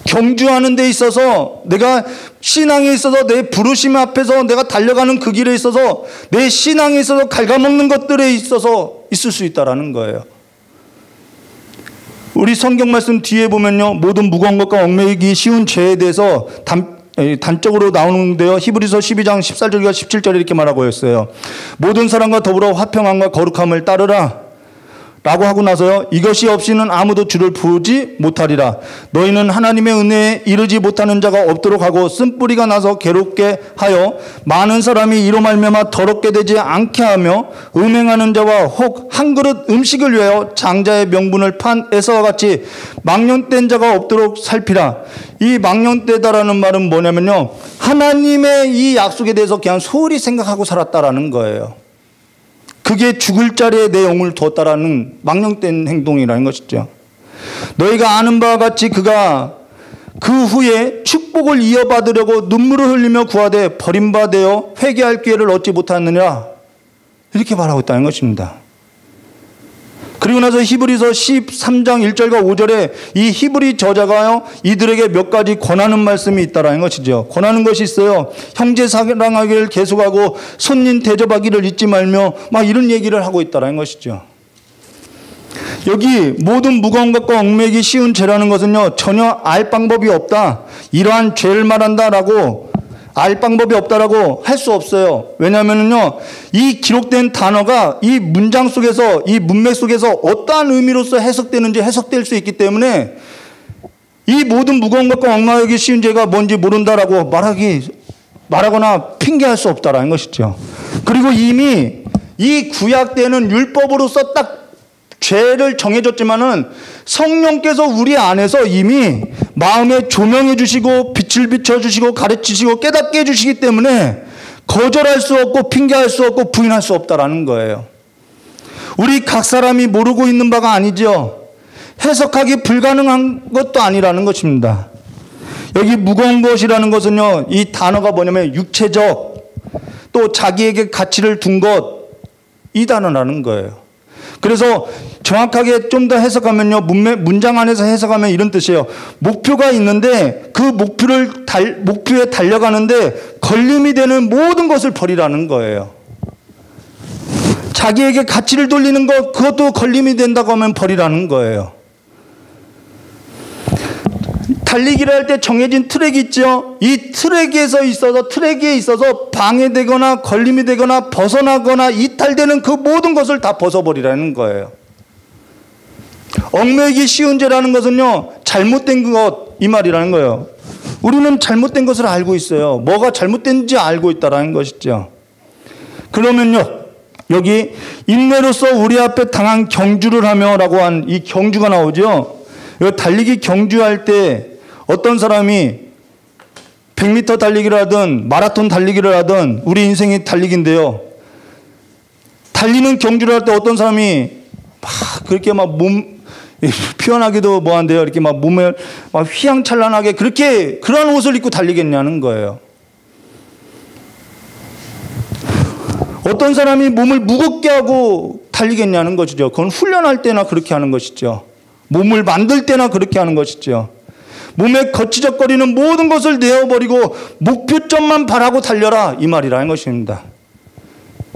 [SPEAKER 1] 경주하는 데 있어서 내가 신앙에 있어서 내 부르심 앞에서 내가 달려가는 그 길에 있어서 내 신앙에 있어서 갉아먹는 것들에 있어서 있을 수 있다는 거예요. 우리 성경 말씀 뒤에 보면요 모든 무거운 것과 얽매이기 쉬운 죄에 대해서 단적으로 나오는데요. 히브리서 12장 14절과 17절에 이렇게 말하고 있어요. 모든 사람과 더불어 화평함과 거룩함을 따르라 라고 하고 나서요. 이것이 없이는 아무도 주를 보지 못하리라. 너희는 하나님의 은혜에 이르지 못하는 자가 없도록 하고 쓴뿌리가 나서 괴롭게 하여 많은 사람이 이로 말미암아 더럽게 되지 않게 하며 음행하는 자와 혹 한 그릇 음식을 위하여 장자의 명분을 판 에서와 같이 망령된 자가 없도록 살피라. 이 망령되다라는 말은 뭐냐면요. 하나님의 이 약속에 대해서 그냥 소홀히 생각하고 살았다라는 거예요. 그게 죽을 자리에 내 영을 두었다라는 망령된 행동이라는 것이죠. 너희가 아는 바와 같이 그가 그 후에 축복을 이어받으려고 눈물을 흘리며 구하되 버림받아 회개할 기회를 얻지 못하느냐 이렇게 말하고 있다는 것입니다. 그리고 나서 히브리서 13장 1절과 5절에 이 히브리 저자가요, 이들에게 몇 가지 권하는 말씀이 있다라는 것이죠. 권하는 것이 있어요. 형제 사랑하기를 계속하고 손님 대접하기를 잊지 말며 막 이런 얘기를 하고 있다라는 것이죠. 여기 모든 무거운 것과 얽매이기 쉬운 죄라는 것은요, 전혀 알 방법이 없다, 이러한 죄를 말한다라고 알 방법이 없다라고 할 수 없어요. 왜냐하면요, 이 기록된 단어가 이 문장 속에서, 이 문맥 속에서 어떠한 의미로서 해석되는지 해석될 수 있기 때문에 이 모든 무거운 것과 얽매이기 쉬운 죄가 뭔지 모른다라고 말하거나 핑계할 수 없다라는 것이죠. 그리고 이미 이 구약 때는 율법으로서 딱 죄를 정해줬지만은 성령께서 우리 안에서 이미 마음에 조명해 주시고 빛을 비춰주시고 가르치시고 깨닫게 해주시기 때문에 거절할 수 없고 핑계할 수 없고 부인할 수 없다라는 거예요. 우리 각 사람이 모르고 있는 바가 아니죠. 해석하기 불가능한 것도 아니라는 것입니다. 여기 무거운 것이라는 것은요, 이 단어가 뭐냐면 육체적, 또 자기에게 가치를 둔 것, 이 단어라는 거예요. 그래서 정확하게 좀 더 해석하면요, 문장 안에서 해석하면 이런 뜻이에요. 목표가 있는데 그 목표에 달려가는데 걸림이 되는 모든 것을 버리라는 거예요. 자기에게 가치를 돌리는 것, 그것도 걸림이 된다고 하면 버리라는 거예요. 달리기를 할 때 정해진 트랙이 있죠. 이 트랙에 있어서 방해되거나 걸림이 되거나 벗어나거나 이탈되는 그 모든 것을 다 벗어버리라는 거예요. 얽매이기 쉬운 죄라는 것은요, 잘못된 것, 이 말이라는 거예요. 우리는 잘못된 것을 알고 있어요. 뭐가 잘못된지 알고 있다라는 것이죠. 그러면요, 여기 인내로서 우리 앞에 당한 경주를 하며 라고 한 이 경주가 나오죠. 여기 달리기 경주할 때 어떤 사람이 100m 달리기를 하든 마라톤 달리기를 하든 우리 인생이 달리기인데요. 달리는 경주를 할 때 어떤 사람이 막 그렇게 막 몸 표현하기도 뭐한데요. 이렇게 막 몸을 막 휘황찬란하게 그런 옷을 입고 달리겠냐는 거예요. 어떤 사람이 몸을 무겁게 하고 달리겠냐는 것이죠. 그건 훈련할 때나 그렇게 하는 것이죠. 몸을 만들 때나 그렇게 하는 것이죠. 몸에 거치적거리는 모든 것을 내어버리고 목표점만 바라고 달려라, 이 말이라는 것입니다.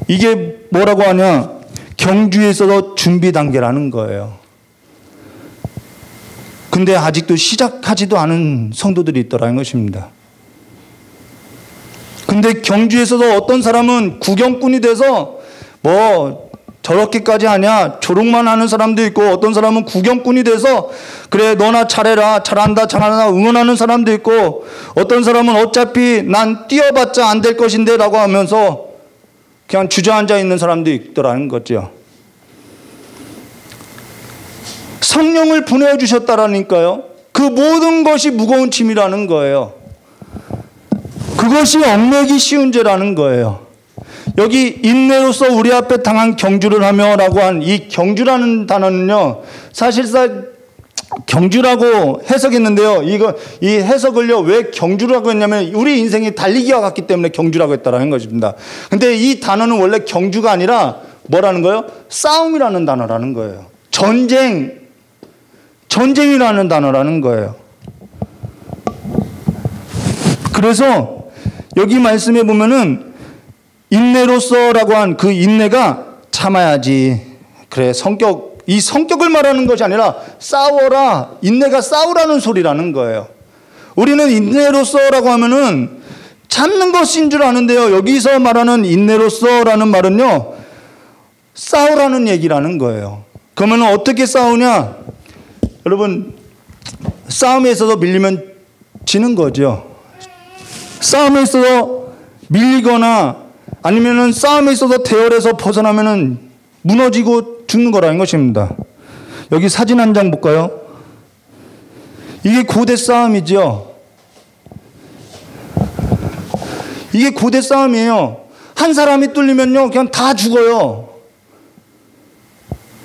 [SPEAKER 1] 이게 뭐라고 하냐, 경주에 있어서 준비 단계라는 거예요. 근데 아직도 시작하지도 않은 성도들이 있더라는 것입니다. 근데 경주에 있어서 어떤 사람은 구경꾼이 돼서 뭐 저렇게까지 하냐, 조롱만 하는 사람도 있고, 어떤 사람은 구경꾼이 돼서 그래 너나 잘해라, 잘한다 응원하는 사람도 있고, 어떤 사람은 어차피 난 뛰어봤자 안 될 것인데 라고 하면서 그냥 주저앉아 있는 사람도 있더라는 거죠. 성령을 보내주셨다라니까요. 그 모든 것이 무거운 짐이라는 거예요. 그것이 얽매이기 쉬운 죄라는 거예요. 여기 인내로서 우리 앞에 당한 경주를 하며 라고 한 이 경주라는 단어는요, 사실상 경주라고 해석했는데요. 이 해석을요, 왜 경주라고 했냐면 우리 인생이 달리기와 같기 때문에 경주라고 했다라는 것입니다. 근데 이 단어는 원래 경주가 아니라 뭐라는 거예요? 싸움이라는 단어라는 거예요. 전쟁이라는 단어라는 거예요. 그래서 여기 말씀에 보면은 인내로서라고 한 그 인내가 참아야지. 그래, 이 성격을 말하는 것이 아니라 싸워라. 인내가 싸우라는 소리라는 거예요. 우리는 인내로서라고 하면은 참는 것인 줄 아는데요. 여기서 말하는 인내로서라는 말은요, 싸우라는 얘기라는 거예요. 그러면 어떻게 싸우냐? 여러분, 싸움에 있어서 밀리면 지는 거죠. 싸움에 있어서 밀리거나 아니면은 싸움에 있어서 대열에서 벗어나면은 무너지고 죽는 거라는 것입니다. 여기 사진 한 장 볼까요? 이게 고대 싸움이죠. 이게 고대 싸움이에요. 한 사람이 뚫리면요, 그냥 다 죽어요.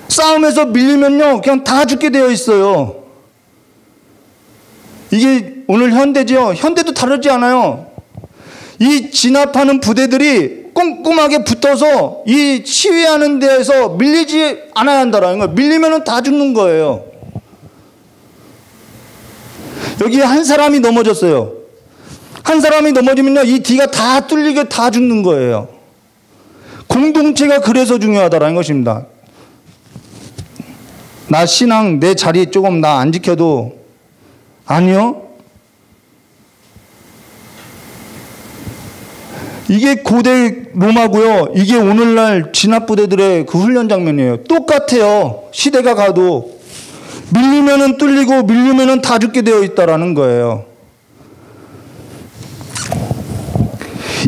[SPEAKER 1] 싸움에서 밀리면요, 그냥 다 죽게 되어 있어요. 이게 오늘 현대죠. 현대도 다르지 않아요. 이 진압하는 부대들이
[SPEAKER 4] 꼼꼼하게 붙어서 이 시위하는 데에서 밀리지 않아야 한다라는 거예요. 밀리면 다 죽는 거예요. 여기 한 사람이 넘어졌어요. 한 사람이 넘어지면요, 이 뒤가 다 뚫리게 다 죽는 거예요. 공동체가 그래서 중요하다라는 것입니다. 나 신앙, 내 자리 조금 나 안 지켜도, 아니요. 이게 고대 로마고요. 이게 오늘날 진압부대들의 그 훈련 장면이에요. 똑같아요. 시대가 가도 밀리면은 뚫리고 밀리면은 다 죽게 되어 있다라는 거예요.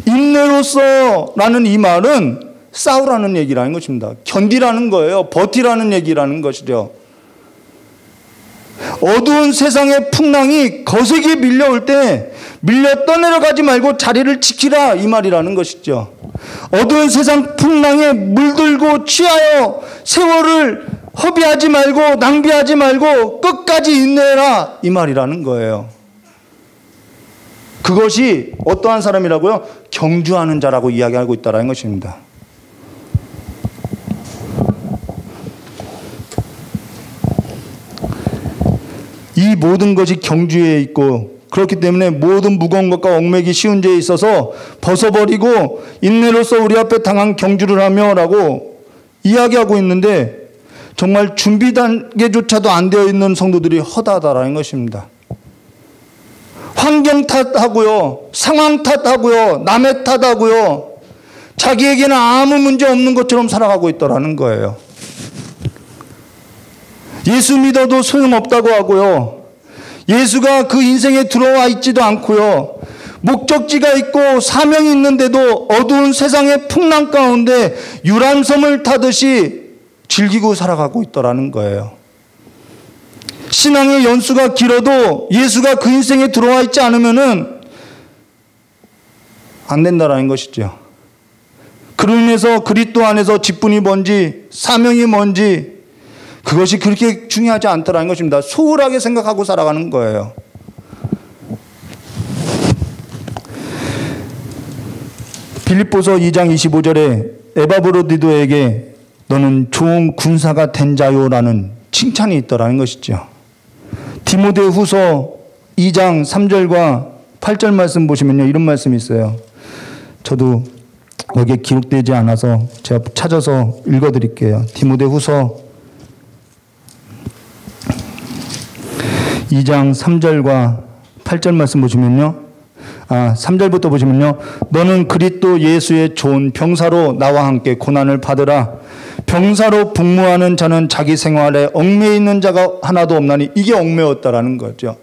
[SPEAKER 4] 인내로서라는 이 말은 싸우라는 얘기라는 것입니다. 견디라는 거예요. 버티라는 얘기라는 것이죠. 어두운 세상의 풍랑이 거세게 밀려올 때 밀려 떠내려가지 말고 자리를 지키라, 이 말이라는 것이죠. 어두운 세상 풍랑에 물들고 취하여 세월을 허비하지 말고 낭비하지 말고 끝까지 인내해라, 이 말이라는 거예요. 그것이 어떠한 사람이라고요? 경주하는 자라고 이야기하고 있다는 것입니다. 이 모든 것이 경주에 있고, 그렇기 때문에 모든 무거운 것과 얽매기 쉬운 죄에 있어서 벗어버리고 인내로서 우리 앞에 당한 경주를 하며 라고 이야기하고 있는데, 정말 준비 단계조차도 안 되어 있는 성도들이 허다하다라는 것입니다. 환경 탓하고요, 상황 탓하고요, 남의 탓하고요, 자기에게는 아무 문제 없는 것처럼 살아가고 있더라는 거예요. 예수 믿어도 소용없다고 하고요, 예수가 그 인생에 들어와 있지도 않고요, 목적지가 있고 사명이 있는데도 어두운 세상의 풍랑 가운데 유람선을 타듯이 즐기고 살아가고 있더라는 거예요. 신앙의 연수가 길어도 예수가 그 인생에 들어와 있지 않으면은 안 된다라는 것이죠. 그로 인해서 그리스도 안에서 직분이 뭔지 사명이 뭔지 그것이 그렇게 중요하지 않더라는 것입니다. 소홀하게 생각하고 살아가는 거예요. 빌립보서 2장 25절에 에바브로디도에게 너는 좋은 군사가 된 자요라는 칭찬이 있더라는 것이죠. 디모데후서 2장 3절과 8절 말씀 보시면요, 이런 말씀이 있어요. 저도 여기에 기록되지 않아서 제가 찾아서 읽어드릴게요. 디모데후서 2장 3절과 8절 말씀 보시면요, 3절부터 보시면요, 너는 그리스도 예수의 좋은 병사로 나와 함께 고난을 받으라. 병사로 복무하는 자는 자기 생활에 얽매여 있는 자가 하나도 없나니, 이게 얽매였다라는 거죠.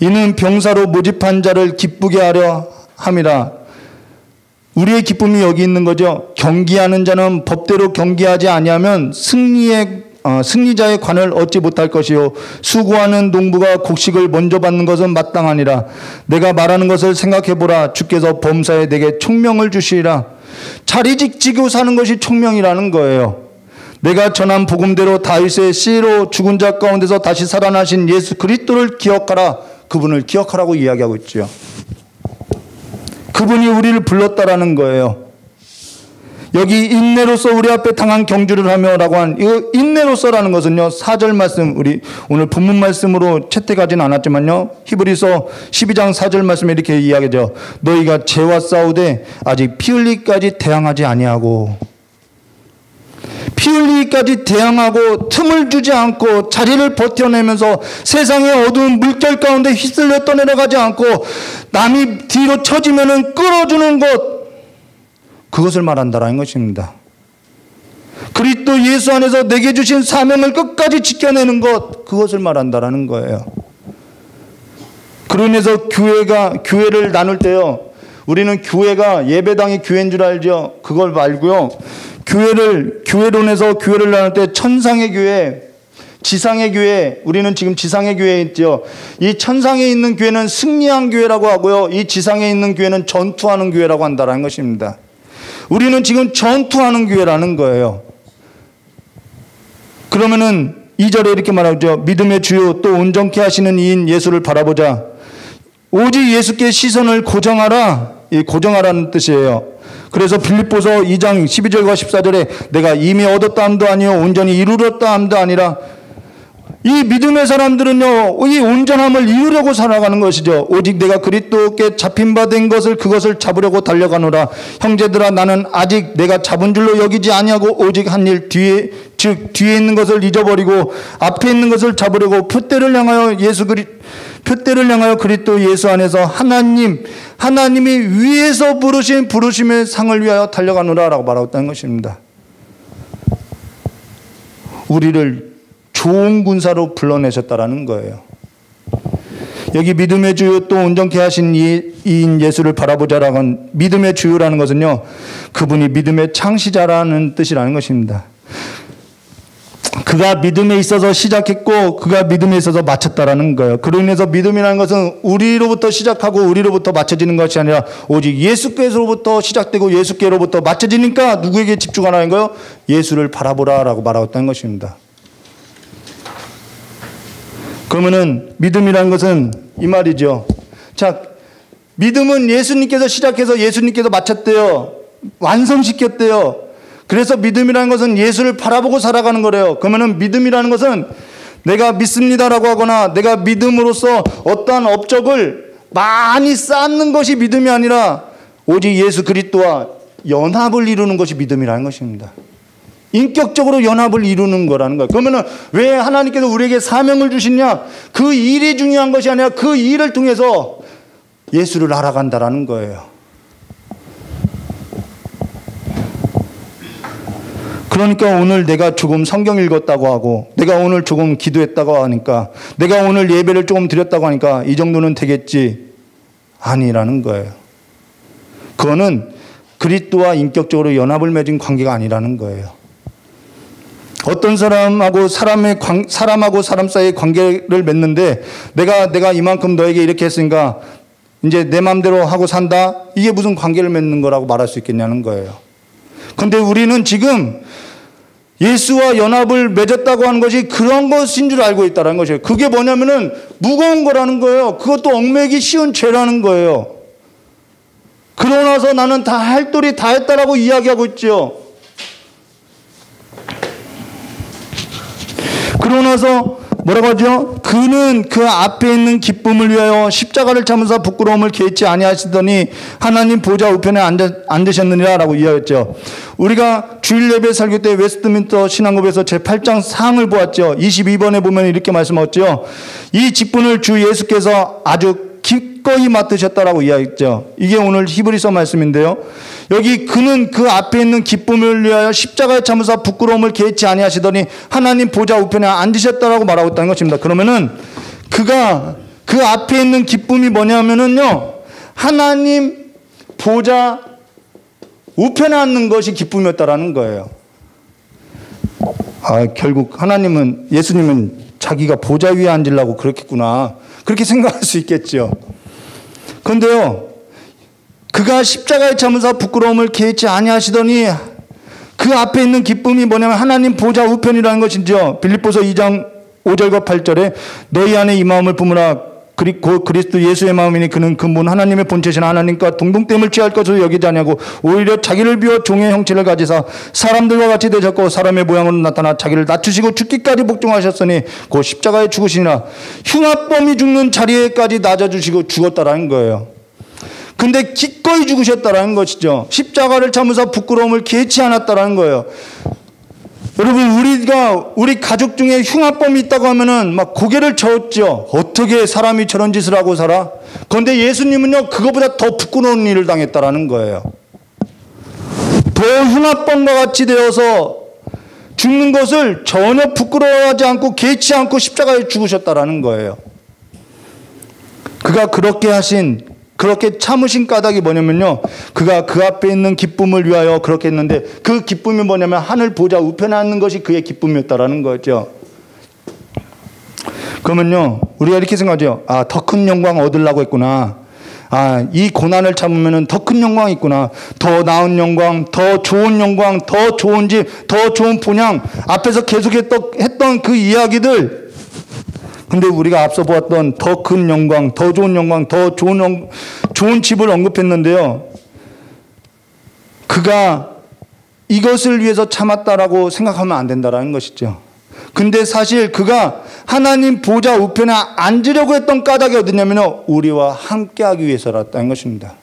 [SPEAKER 4] 이는 병사로 모집한 자를 기쁘게 하려 함이라. 우리의 기쁨이 여기 있는 거죠. 경기하는 자는 법대로 경기하지 아니하면 승리자의 관을 얻지 못할 것이요, 수고하는 농부가 곡식을 먼저 받는 것은 마땅하니라. 내가 말하는 것을 생각해보라. 주께서 범사에 내게 총명을 주시리라. 자리 지키고 사는 것이 총명이라는 거예요. 내가 전한 복음대로 다윗의 씨로 죽은 자 가운데서 다시 살아나신 예수 그리스도를 기억하라. 그분을 기억하라고 이야기하고 있죠. 그분이 우리를 불렀다라는 거예요. 여기 인내로서 우리 앞에 당한 경주를 하며 라고 한 이 인내로서라는 것은요, 4절 말씀, 우리 오늘 본문 말씀으로 채택하지는 않았지만요, 히브리서 12장 4절 말씀에 이렇게 이야기하죠. 너희가 죄와 싸우되 아직 피 흘리기까지 대항하지 아니하고, 피 흘리기까지 대항하고 틈을 주지 않고 자리를 버텨내면서 세상의 어두운 물결 가운데 휘쓸려 떠내려가지 않고 남이 뒤로 처지면은 끌어주는 것, 그것을 말한다라는 것입니다. 그리스도 예수 안에서 내게 주신 사명을 끝까지 지켜내는 것, 그것을 말한다라는 거예요. 그로 인해서 교회를 나눌 때요, 우리는 교회가 예배당이 교회인 줄 알죠? 그걸 말고요, 교회론에서 교회를 나눌 때 천상의 교회, 지상의 교회, 우리는 지금 지상의 교회에 있죠. 이 천상에 있는 교회는 승리한 교회라고 하고요, 이 지상에 있는 교회는 전투하는 교회라고 한다는 것입니다. 우리는 지금 전투하는 교회라는 거예요. 그러면은 2절에 이렇게 말하죠. 믿음의 주요 또 온전케 하시는 이인 예수를 바라보자. 오직 예수께 시선을 고정하라. 이 고정하라는 뜻이에요. 그래서 빌립보서 2장 12절과 14절에 내가 이미 얻었다 함도 아니요 온전히 이루었다 함도 아니라, 이 믿음의 사람들은요, 이 온전함을 이루려고 살아가는 것이죠. 오직 내가 그리스도께 잡힌 바 된 것을 그것을 잡으려고 달려가노라. 형제들아, 나는 아직 내가 잡은 줄로 여기지 아니하고 오직 한 일 뒤에, 즉 뒤에 있는 것을 잊어버리고 앞에 있는 것을 잡으려고 표대를 향하여 그리스도 예수 안에서 하나님이 위에서 부르신 부르심의 상을 위하여 달려가노라라고 말하고 있다는 것입니다. 우리를 좋은 군사로 불러내셨다라는 거예요. 여기 믿음의 주요 또 온전케 하신 이인 예수를 바라보자라고 한 믿음의 주요라는 것은요, 그분이 믿음의 창시자라는 뜻이라는 것입니다. 그가 믿음에 있어서 시작했고 그가 믿음에 있어서 마쳤다라는 거예요. 그로 인해서 믿음이라는 것은 우리로부터 시작하고 우리로부터 마쳐지는 것이 아니라 오직 예수께로부터 시작되고 예수께로부터 마쳐지니까 누구에게 집중하라는 거예요? 예수를 바라보라라고 말하고 있다는 것입니다. 그러면은 믿음이라는 것은 이 말이죠. 자, 믿음은 예수님께서 시작해서 예수님께서 마쳤대요. 완성시켰대요. 그래서 믿음이라는 것은 예수를 바라보고 살아가는 거래요. 그러면은 믿음이라는 것은 내가 믿습니다라고 하거나 내가 믿음으로써 어떠한 업적을 많이 쌓는 것이 믿음이 아니라 오직 예수 그리스도와 연합을 이루는 것이 믿음이라는 것입니다. 인격적으로 연합을 이루는 거라는 거예요. 그러면은 왜 하나님께서 우리에게 사명을 주시냐? 그 일이 중요한 것이 아니라 그 일을 통해서 예수를 알아간다라는 거예요. 그러니까 오늘 내가 조금 성경 읽었다고 하고 내가 오늘 조금 기도했다고 하니까 내가 오늘 예배를 조금 드렸다고 하니까 이 정도는 되겠지. 아니라는 거예요. 그거는 그리스도와 인격적으로 연합을 맺은 관계가 아니라는 거예요. 어떤 사람하고 사람 사이의 관계를 맺는데 내가 이만큼 너에게 이렇게 했으니까 이제 내 마음대로 하고 산다? 이게 무슨 관계를 맺는 거라고 말할 수 있겠냐는 거예요. 그런데 우리는 지금 예수와 연합을 맺었다고 하는 것이 그런 것인 줄 알고 있다는 것이에요. 그게 뭐냐면은 무거운 거라는 거예요. 그것도 얽매기 쉬운 죄라는 거예요. 그러고 나서 나는 다 할 도리 다 했다라고 이야기하고 있죠. 그러고 나서 뭐라고 하죠? 그는 그 앞에 있는 기쁨을 위하여 십자가를 참으사 부끄러움을 개의치 아니하시더니 하나님 보좌 우편에 앉으셨느니라 라고 이야기했죠. 우리가 주일 예배 설교 때 웨스트민스터 신앙급에서 제8장 사항을 보았죠. 22번에 보면 이렇게 말씀하셨죠. 이 직분을 주 예수께서 아주 기꺼이 맡으셨다라고 이야기했죠. 이게 오늘 히브리서 말씀인데요. 여기 그는 그 앞에 있는 기쁨을 위하여 십자가에 참으사 부끄러움을 개의치 아니하시더니 하나님 보좌 우편에 앉으셨다라고 말하고 있다는 것입니다. 그러면은 그가 그 앞에 있는 기쁨이 뭐냐면은요, 하나님 보좌 우편에 앉는 것이 기쁨이었다라는 거예요. 아, 결국 하나님은, 예수님은 자기가 보좌 위에 앉으려고 그렇겠구나, 그렇게 생각할 수 있겠죠. 그런데요, 그가 십자가에 참으사 부끄러움을 개의치 아니하시더니 그 앞에 있는 기쁨이 뭐냐면 하나님 보좌 우편이라는 것이죠. 빌립보서 2장 5절과 8절에 너희 안에 이 마음을 품으라. 그리고 그리스도 예수의 마음이니 그는 근본 하나님의 본체신 하나님과 동등됨을 취할 것으로 여기지 아니하고 오히려 자기를 비워 종의 형체를 가지사 사람들과 같이 되셨고 사람의 모양으로 나타나 자기를 낮추시고 죽기까지 복종하셨으니 그 십자가에 죽으시니라. 흉악범이 죽는 자리에까지 낮아주시고 죽었다라는 거예요. 근데 기꺼이 죽으셨다라는 것이죠. 십자가를 참으사 부끄러움을 개의치 않았다라는 거예요. 여러분, 우리 가족 중에 흉악범이 있다고 하면은 막 고개를 저었죠. 어떻게 사람이 저런 짓을 하고 살아? 그런데 예수님은요, 그거보다 더 부끄러운 일을 당했다라는 거예요. 더 흉악범과 같이 되어서 죽는 것을 전혀 부끄러워하지 않고 개의치 않고 십자가에 죽으셨다라는 거예요. 그가 그렇게 참으신 까닭이 뭐냐면요, 그가 그 앞에 있는 기쁨을 위하여 그렇게 했는데 그 기쁨이 뭐냐면 하늘 보좌 우편에 앉는 것이 그의 기쁨이었다라는 거죠. 그러면요, 우리가 이렇게 생각하죠. 아, 더 큰 영광 얻으려고 했구나. 아, 이 고난을 참으면 더 큰 영광이 있구나. 더 나은 영광, 더 좋은 영광, 더 좋은 집, 더 좋은 분양, 앞에서 계속했던 그 이야기들. 근데 우리가 앞서 보았던 더 큰 영광, 더 좋은 영광, 더 좋은 집을 언급했는데요. 그가 이것을 위해서 참았다라고 생각하면 안 된다라는 것이죠. 근데 사실 그가 하나님 보좌 우편에 앉으려고 했던 까닭이 어디냐면 우리와 함께하기 위해서였다는 것입니다.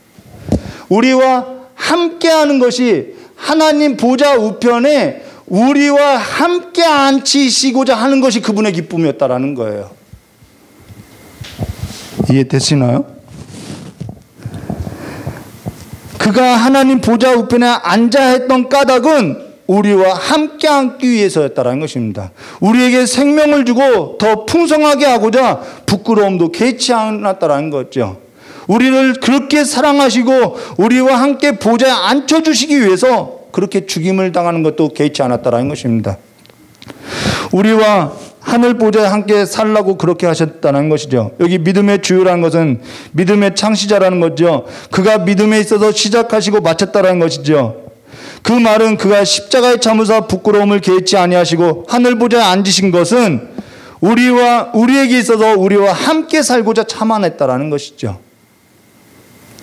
[SPEAKER 4] 우리와 함께하는 것이 하나님 보좌 우편에 우리와 함께 앉히시고자 하는 것이 그분의 기쁨이었다라는 거예요. 이해되시나요? 그가 하나님 보좌 우편에 앉아 했던 까닭은 우리와 함께 앉기 위해서였다라는 것입니다. 우리에게 생명을 주고 더 풍성하게 하고자 부끄러움도 개의치 않았다라는 거죠. 우리를 그렇게 사랑하시고 우리와 함께 보좌에 앉혀주시기 위해서 그렇게 죽임을 당하는 것도 개의치 않았다라는 것입니다. 우리와 하늘 보좌에 함께 살라고 그렇게 하셨다는 것이죠. 여기 믿음의 주요라는 것은 믿음의 창시자라는 거죠. 그가 믿음에 있어서 시작하시고 마쳤다라는 것이죠. 그 말은 그가 십자가에 참으사 부끄러움을 개의치 아니하시고 하늘 보좌에 앉으신 것은 우리에게 있어서 우리와 함께 살고자 참아냈다라는 것이죠.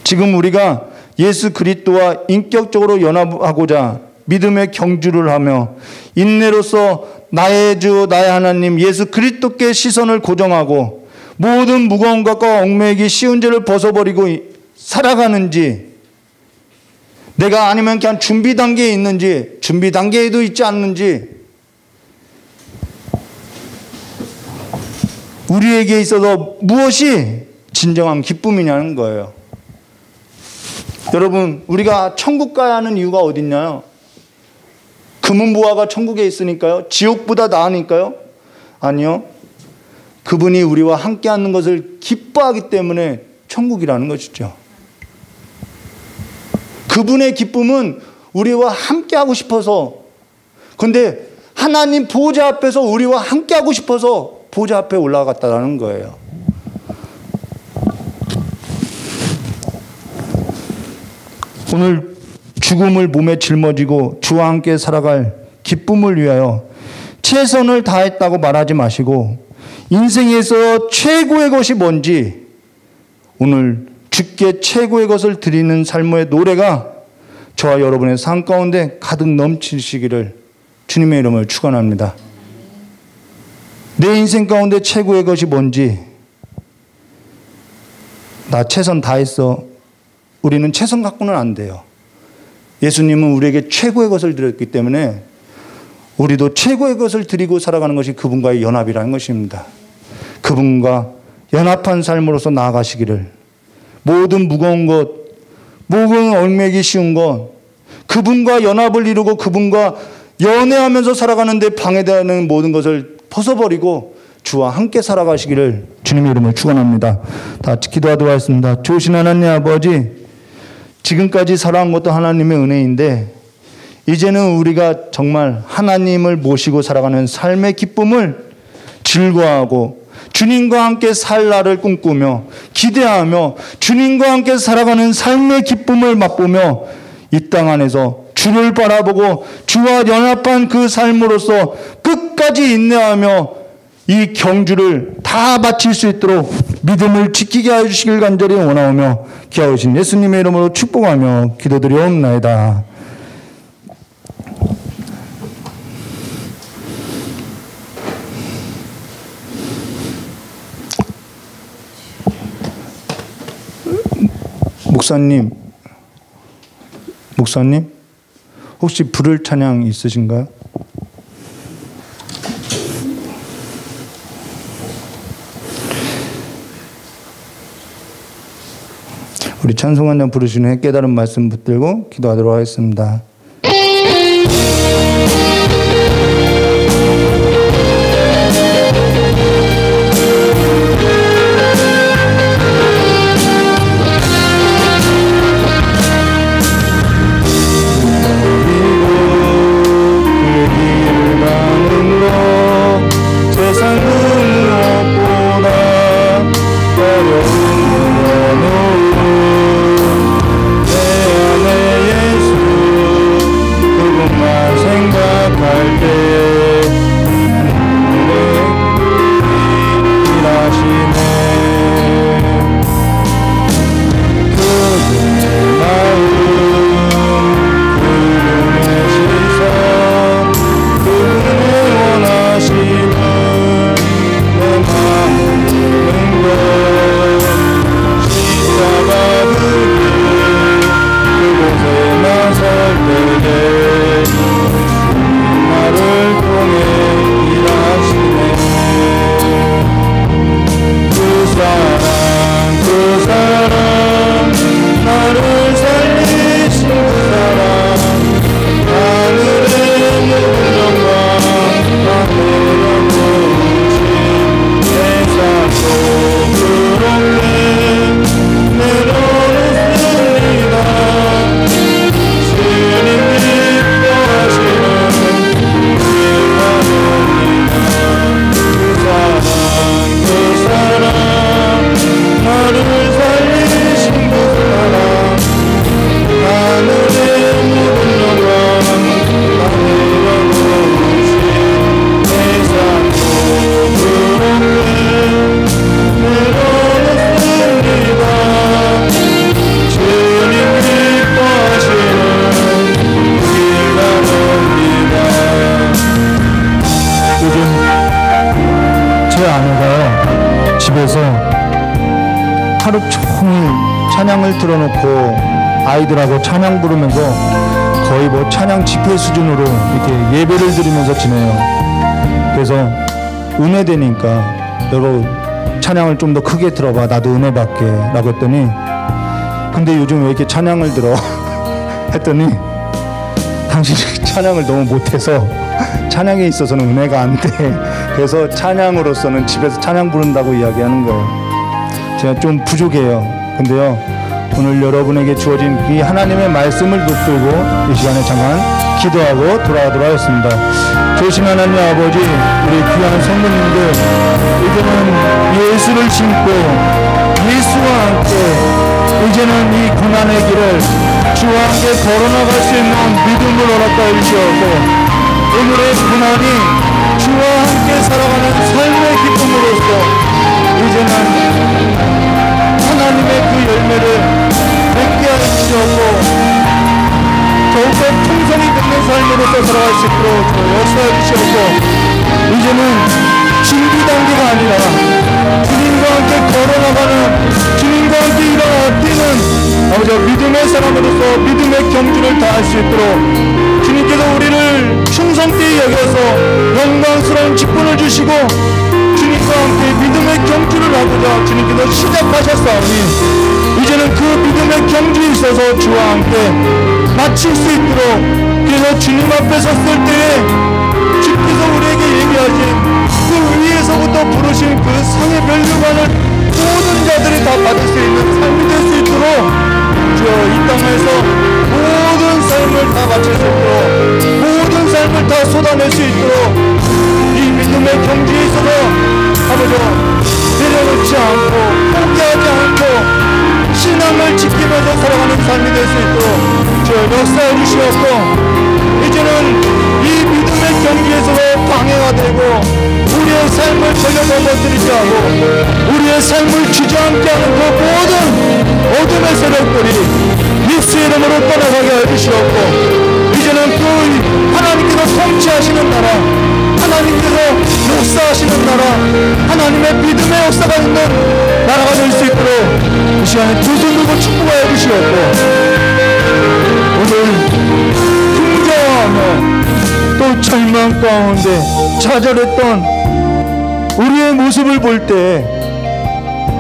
[SPEAKER 4] 지금 우리가 예수 그리스도와 인격적으로 연합하고자 믿음의 경주를 하며 인내로서 나의 주 나의 하나님 예수 그리스도께 시선을 고정하고 모든 무거운 것과 얽매이기 쉬운 죄를 벗어버리고 살아가는지, 내가 아니면 그냥 준비 단계에 있는지, 준비 단계에도 있지 않는지, 우리에게 있어서 무엇이 진정한 기쁨이냐는 거예요. 여러분, 우리가 천국 가야 하는 이유가 어디 있나요? 금은보화가 천국에 있으니까요? 지옥보다 나으니까요? 아니요. 그분이 우리와 함께 하는 것을 기뻐하기 때문에 천국이라는 것이죠. 그분의 기쁨은 우리와 함께 하고 싶어서, 그런데 하나님 보좌 앞에서 우리와 함께 하고 싶어서 보좌 앞에 올라갔다라는 거예요. 오늘 죽음을 몸에 짊어지고 주와 함께 살아갈 기쁨을 위하여 최선을 다했다고 말하지 마시고 인생에서 최고의 것이 뭔지 오늘 주께 최고의 것을 드리는 삶의 노래가 저와 여러분의 삶 가운데 가득 넘치시기를 주님의 이름을 축원합니다. 내 인생 가운데 최고의 것이 뭔지, 나 최선 다했어. 우리는 최선 갖고는 안 돼요. 예수님은 우리에게 최고의 것을 드렸기 때문에 우리도 최고의 것을 드리고 살아가는 것이 그분과의 연합이라는 것입니다. 그분과 연합한 삶으로서 나아가시기를, 모든 무거운 것, 모든 얽매기 쉬운 것, 그분과 연합을 이루고 그분과 연애하면서 살아가는데 방해되는 모든 것을 벗어버리고 주와 함께 살아가시기를 주님의 이름을 축원합니다. 다 같이 기도하도록 하겠습니다. 좋으신 하나님 아버지, 지금까지 살아온 것도 하나님의 은혜인데 이제는 우리가 정말 하나님을 모시고 살아가는 삶의 기쁨을 즐거워하고 주님과 함께 살 날을 꿈꾸며 기대하며 주님과 함께 살아가는 삶의 기쁨을 맛보며 이 땅 안에서 주를 바라보고 주와 연합한 그 삶으로서 끝까지 인내하며 이 경주를 다 마칠 수 있도록 믿음을 지키게 해주시길 간절히 원하오며 귀하오신 예수님의 이름으로 축복하며 기도드리옵나이다. 목사님, 혹시 부를 찬양 있으신가요? 우리 찬송 한 장 부르신 후에 깨달은 말씀 붙들고 기도하도록 하겠습니다. 하루 종일 찬양을 틀어놓고 아이들하고 찬양 부르면서 거의 뭐 찬양 집회 수준으로 이렇게 예배를 드리면서 지내요. 그래서 은혜 되니까 여보 찬양을 좀 더 크게 들어봐, 나도 은혜 받게 라고 했더니, 근데 요즘 왜 이렇게 찬양을 들어? 했더니 당신이 찬양을 너무 못해서 찬양에 있어서는 은혜가 안 돼. 그래서 찬양으로서는 집에서 찬양 부른다고 이야기하는 거예요. 제가 좀 부족해요. 근데요, 오늘 여러분에게 주어진 이 하나님의 말씀을 붙들고 이 시간에 잠깐 기도하고 돌아가도록 하겠습니다. 좋으신 하나님 아버지, 우리 귀한 성도님들, 이제는 예수를 신고 예수와 함께 이제는 이 고난의 길을 주와 함께 걸어나갈 수 있는 믿음을 허락하여 주시옵고, 오늘의 고난이 주와 함께 살아가는 삶의 기쁨으로써 이제는 하나님의 그 열매를 맺게 하여 주시옵고, 더욱더 풍성히 맺는 삶으로서 살아갈 수 있도록 역사해 주시옵고, 이제는 준비 단계가 아니라 주님과 함께 걸어나가는, 주님과 함께 일어나 뛰는 아버지 믿음의 사람으로서 믿음의 경주를 다할 수 있도록 주님께서 우리를 충성되이 여겨서 영광스러운 직분을 주시고, 주님과 함께 믿음의 경주를 하고자 주님께서 시작하셨사오니, 이제는 그 믿음의 경주에 있어서 주와 함께 마칠 수 있도록, 그래서 주님 앞에 섰을 때에 주께서 우리에게 얘기하신 그 위에서부터 부르신 그 상의 면류관을 모든 자들이 다 받을 수 있는 삶이 될 수 있도록 주여 이 땅에서 모든 삶을 다 바칠 수 있도록, 모든 삶을 다 쏟아낼 수 있도록 이 믿음의 경지에 있어서 아버지 내려놓지 않고 포기하지 않고 신앙을 지키면서 살아가는 삶이 될 수 있도록 주여 역사해 주시옵고, 이제는 이 믿음의 경지에서도 방해가 되고 우리의 삶을 전혀 넘어뜨리지 않고 우리의 삶을 주저앉게 하는 그 모든 어둠의 세력들이 예수의 이름으로 떠나가게 해주시옵고, 이제는 그 하나님께서 통치하시는 나라, 하나님께서 역사하시는 나라, 하나님의 믿음의 역사가 있는 나라가 될 수 있도록 이 시간에 두 손 들고 축복하여 주시옵고, 오늘 풍자하며 또 절망 가운데 좌절했던 우리의 모습을 볼 때,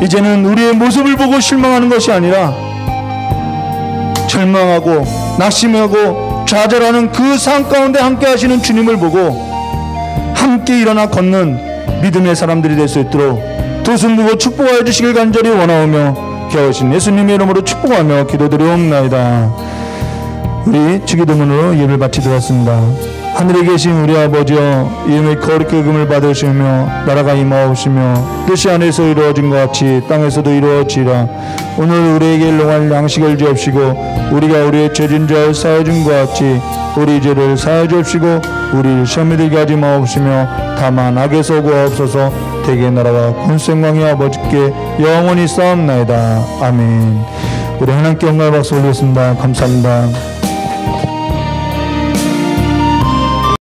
[SPEAKER 4] 이제는 우리의 모습을 보고 실망하는 것이 아니라 절망하고 낙심하고 좌절하는 그 산 가운데 함께 하시는 주님을 보고 함께 일어나 걷는 믿음의 사람들이 될 수 있도록 두 손 들고 축복하여 주시길 간절히 원하오며 겨우신 예수님의 이름으로 축복하며 기도드리옵나이다. 우리 주기도문으로 예배를 마치도록 하겠습니다. 하늘에 계신 우리 아버지여, 이름의 거룩히 금을 받으시며 나라가 임하옵시며 뜻이 하늘에서 이루어진 것 같이 땅에서도 이루어지라. 오늘 우리에게 일용할 양식을 주옵시고, 우리가 우리의 죄진 자를 사해준 것 같이 우리 죄를 사해 주옵시고, 우리를 시험에 들게 하지 마옵시며 다만 악에서 구하옵소서. 대개 나라와 권세광이 아버지께 영원히 쌓옵나이다. 아멘. 우리 하나님께 영광을 박수 올리겠습니다. 감사합니다.